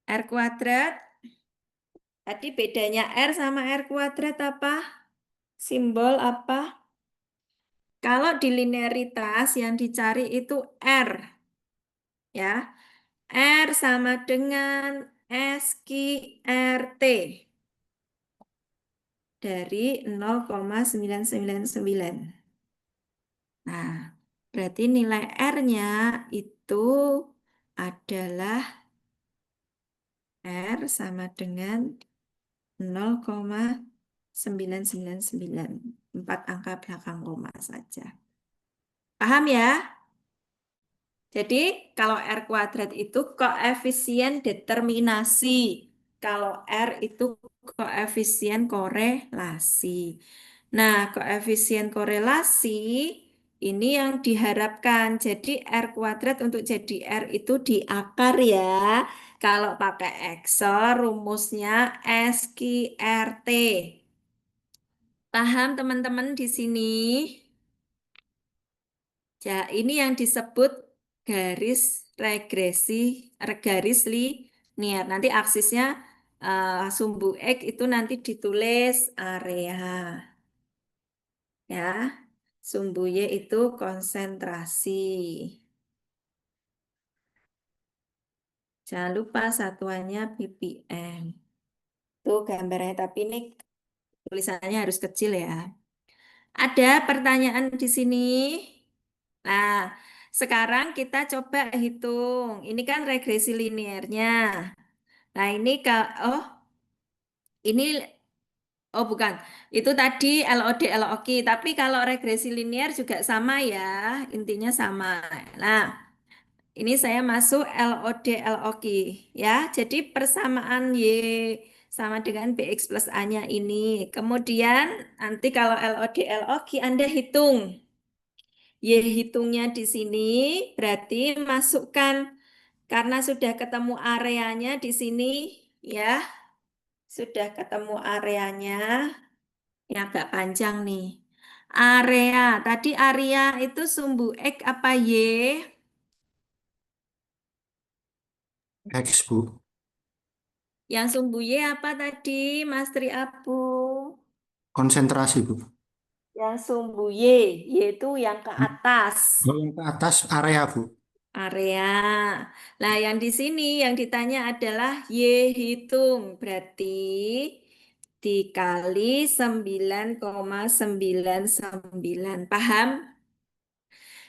R kuadrat, tadi bedanya R sama R kuadrat apa? Simbol apa? Kalau di linearitas yang dicari itu R, ya. R sama dengan SQRT dari 0,999. Nah, berarti nilai R-nya itu adalah R sama dengan 0,999. 4 angka belakang koma saja. Paham ya? Jadi kalau R kuadrat itu koefisien determinasi. Kalau R itu koefisien korelasi. Nah, koefisien korelasi ini yang diharapkan. Jadi R kuadrat untuk jadi R itu di akar ya. Kalau pakai EXOR rumusnya SQRT. Paham teman-teman di sini? Ya, ini yang disebut garis regresi, garis linear. Nanti aksisnya sumbu X itu nanti ditulis area. Ya, sumbu Y itu konsentrasi. Jangan lupa satuannya ppm. Tuh gambarnya, tapi ini tulisannya harus kecil ya. Ada pertanyaan di sini? Nah, sekarang kita coba hitung. Ini kan regresi linearnya. Nah, oh, ini oh bukan. Itu tadi LOD LOQ, tapi kalau regresi linear juga sama ya. Intinya sama. Nah, ini saya masuk LOD LOQ ya. Jadi persamaan Y sama dengan BX plus A-nya ini. Kemudian nanti kalau LOD LOQ Anda hitung. Y hitungnya di sini berarti masukkan karena sudah ketemu areanya di sini ya, sudah ketemu areanya. Ini agak panjang nih. Area, tadi area itu sumbu X apa Y? X, Bu. Yang sumbu Y apa tadi, Mas Tri Abu? Konsentrasi, Bu. Yang sumbu Y, Y itu yang ke atas. Yang ke atas area, Bu. Area. Nah, yang di sini yang ditanya adalah Y hitung. Berarti dikali 9,99. Paham?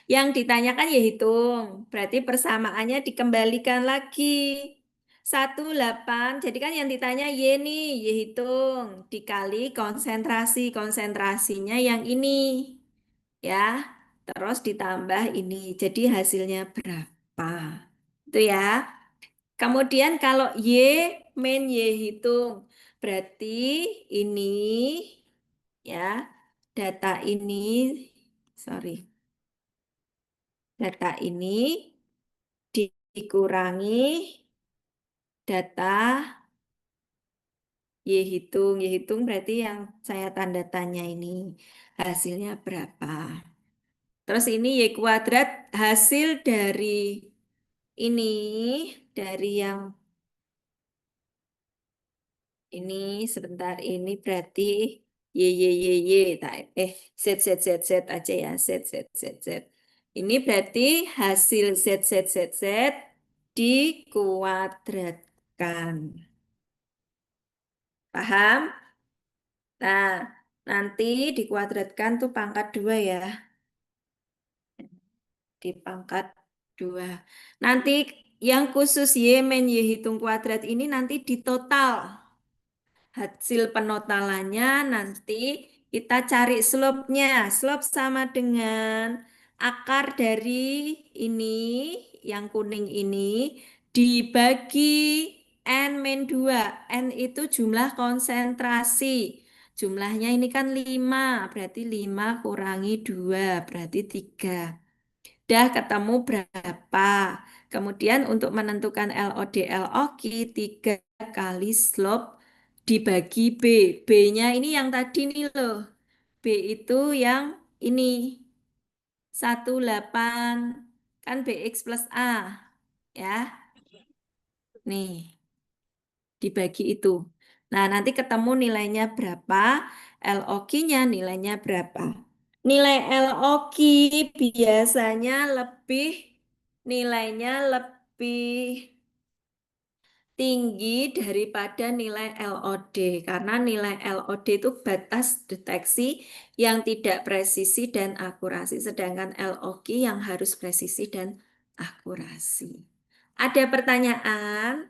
Yang ditanyakan Y hitung. Berarti persamaannya dikembalikan lagi. 18. Jadi kan yang ditanya Y nih, Y hitung. Dikali konsentrasi. Konsentrasinya yang ini. Ya. Terus ditambah ini. Jadi hasilnya berapa? Itu ya. Kemudian kalau Y, main Y hitung. Berarti ini ya, data ini, sorry, data ini dikurangi data Y hitung berarti yang saya tanda tanya ini hasilnya berapa. Terus ini Y kuadrat hasil dari ini, dari yang ini sebentar ini berarti y z z aja ya z. Ini berarti hasil z dikuadratkan. Paham? Nah, nanti dikuadratkan tuh pangkat 2 ya. Di pangkat 2. Nanti yang khusus y men y hitung kuadrat ini nanti ditotal. Hasil penotalannya nanti kita cari slope-nya. Slope sama dengan akar dari ini, yang kuning ini, dibagi N min 2. N itu jumlah konsentrasi. Jumlahnya ini kan 5, berarti 5 kurangi 2, berarti 3. Dah ketemu berapa? Kemudian untuk menentukan LOD LOQ 3 kali slope dibagi B. B-nya ini yang tadi nih loh. B itu yang ini 18 kan BX plus A ya. Nih dibagi itu. Nah, nanti ketemu nilainya berapa, LOQ-nya nilainya berapa. Nilai LOQ biasanya nilainya lebih tinggi daripada nilai LOD karena nilai LOD itu batas deteksi yang tidak presisi dan akurasi, sedangkan LOQ yang harus presisi dan akurasi. Ada pertanyaan?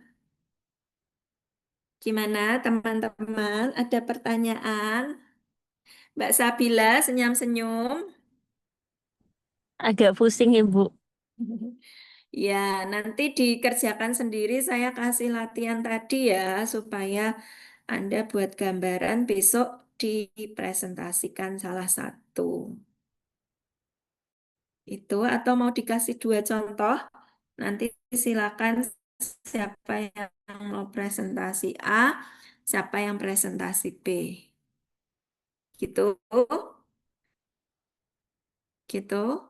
Gimana teman-teman? Ada pertanyaan? Mbak Sabila senyum-senyum. Agak pusing Ibu. Ya, nanti dikerjakan sendiri. Saya kasih latihan tadi ya, supaya Anda buat gambaran besok dipresentasikan salah satu. Itu atau mau dikasih 2 contoh? Nanti silakan siapa yang mau presentasi A, siapa yang presentasi B. Gitu. Gitu.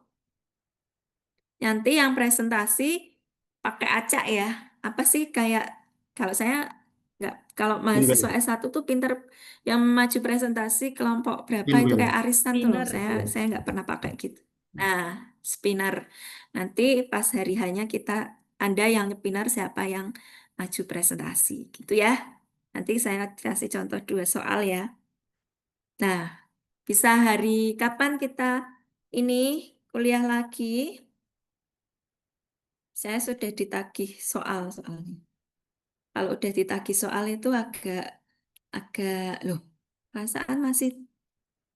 Nanti yang presentasi pakai acak ya. Apa sih kayak kalau saya nggak, kalau mahasiswa S1 tuh pinter yang maju presentasi kelompok berapa itu kayak arisan tuh loh. Spinner. Saya nggak pernah pakai gitu. Nah, spinner. Nanti pas hari hanya Anda yang spinner siapa yang maju presentasi gitu ya. Nanti saya kasih contoh 2 soal ya. Nah, bisa hari kapan kita ini kuliah lagi? Saya sudah ditagih soal soalnya. Kalau udah ditagih soal itu agak loh, perasaan masih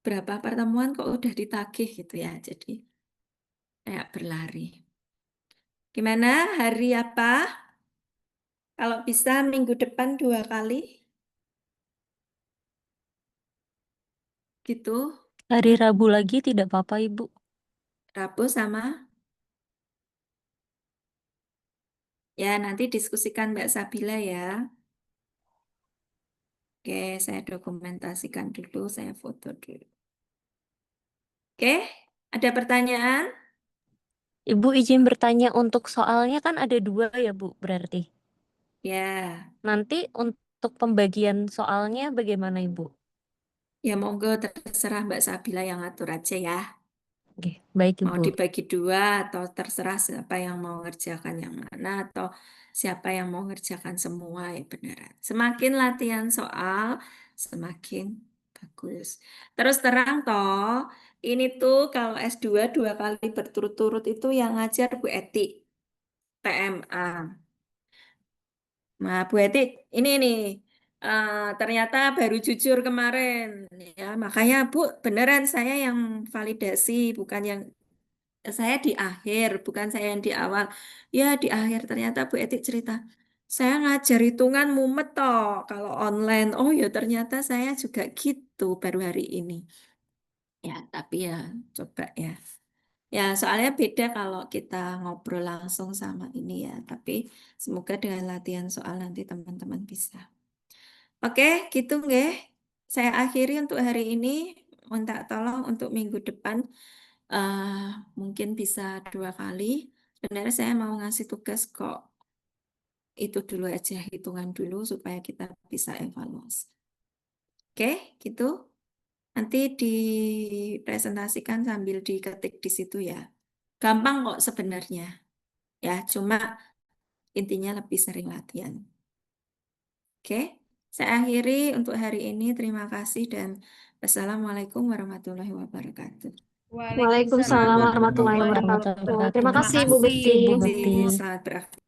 berapa pertemuan kok udah ditagih gitu ya. Jadi kayak berlari. Gimana hari apa? Kalau bisa minggu depan 2 kali. Gitu. Hari Rabu lagi tidak apa-apa Ibu. Rabu sama. Ya, nanti diskusikan Mbak Sabila ya. Oke, saya dokumentasikan dulu, saya foto dulu. Oke, ada pertanyaan? Ibu izin bertanya untuk soalnya kan ada 2 ya Bu berarti. Ya, Nanti untuk pembagian soalnya bagaimana Ibu? ya monggo terserah Mbak Sabila yang atur aja ya. Oke, baik Mau Ibu. dibagi dua atau terserah siapa yang mau ngerjakan yang mana atau siapa yang mau ngerjakan semua ya beneran. Semakin latihan soal, semakin bagus. Terus terang toh, ini tuh kalau S2 dua kali berturut-turut itu yang ngajar Bu Eti, TMA. Nah, Bu Eti, ini nih, ternyata baru jujur kemarin, ya makanya Bu beneran saya yang validasi, bukan yang saya di akhir, bukan saya yang di awal. Ya di akhir ternyata Bu Etik cerita, saya ngajar hitungan mumet toh kalau online. Oh ya ternyata saya juga gitu baru hari ini. Ya tapi ya coba ya. Ya soalnya beda kalau kita ngobrol langsung sama ini ya. Tapi semoga dengan latihan soal nanti teman-teman bisa. Oke, gitu nggih. Saya akhiri untuk hari ini. Minta tolong untuk minggu depan eh mungkin bisa 2 kali. Sebenarnya saya mau ngasih tugas kok. Itu dulu aja, hitungan dulu supaya kita bisa evaluasi. Oke, gitu. Nanti dipresentasikan sambil diketik di situ ya. Gampang kok sebenarnya. Ya, cuma intinya lebih sering latihan. Oke, saya akhiri untuk hari ini. Terima kasih dan wassalamualaikum warahmatullahi wabarakatuh. Waalaikumsalam warahmatullahi Warahmatullahi wabarakatuh. Terima wabarakatuh. kasih Bu Bekti. Bu Terima Bekti. kasih. Selamat beraktivitas.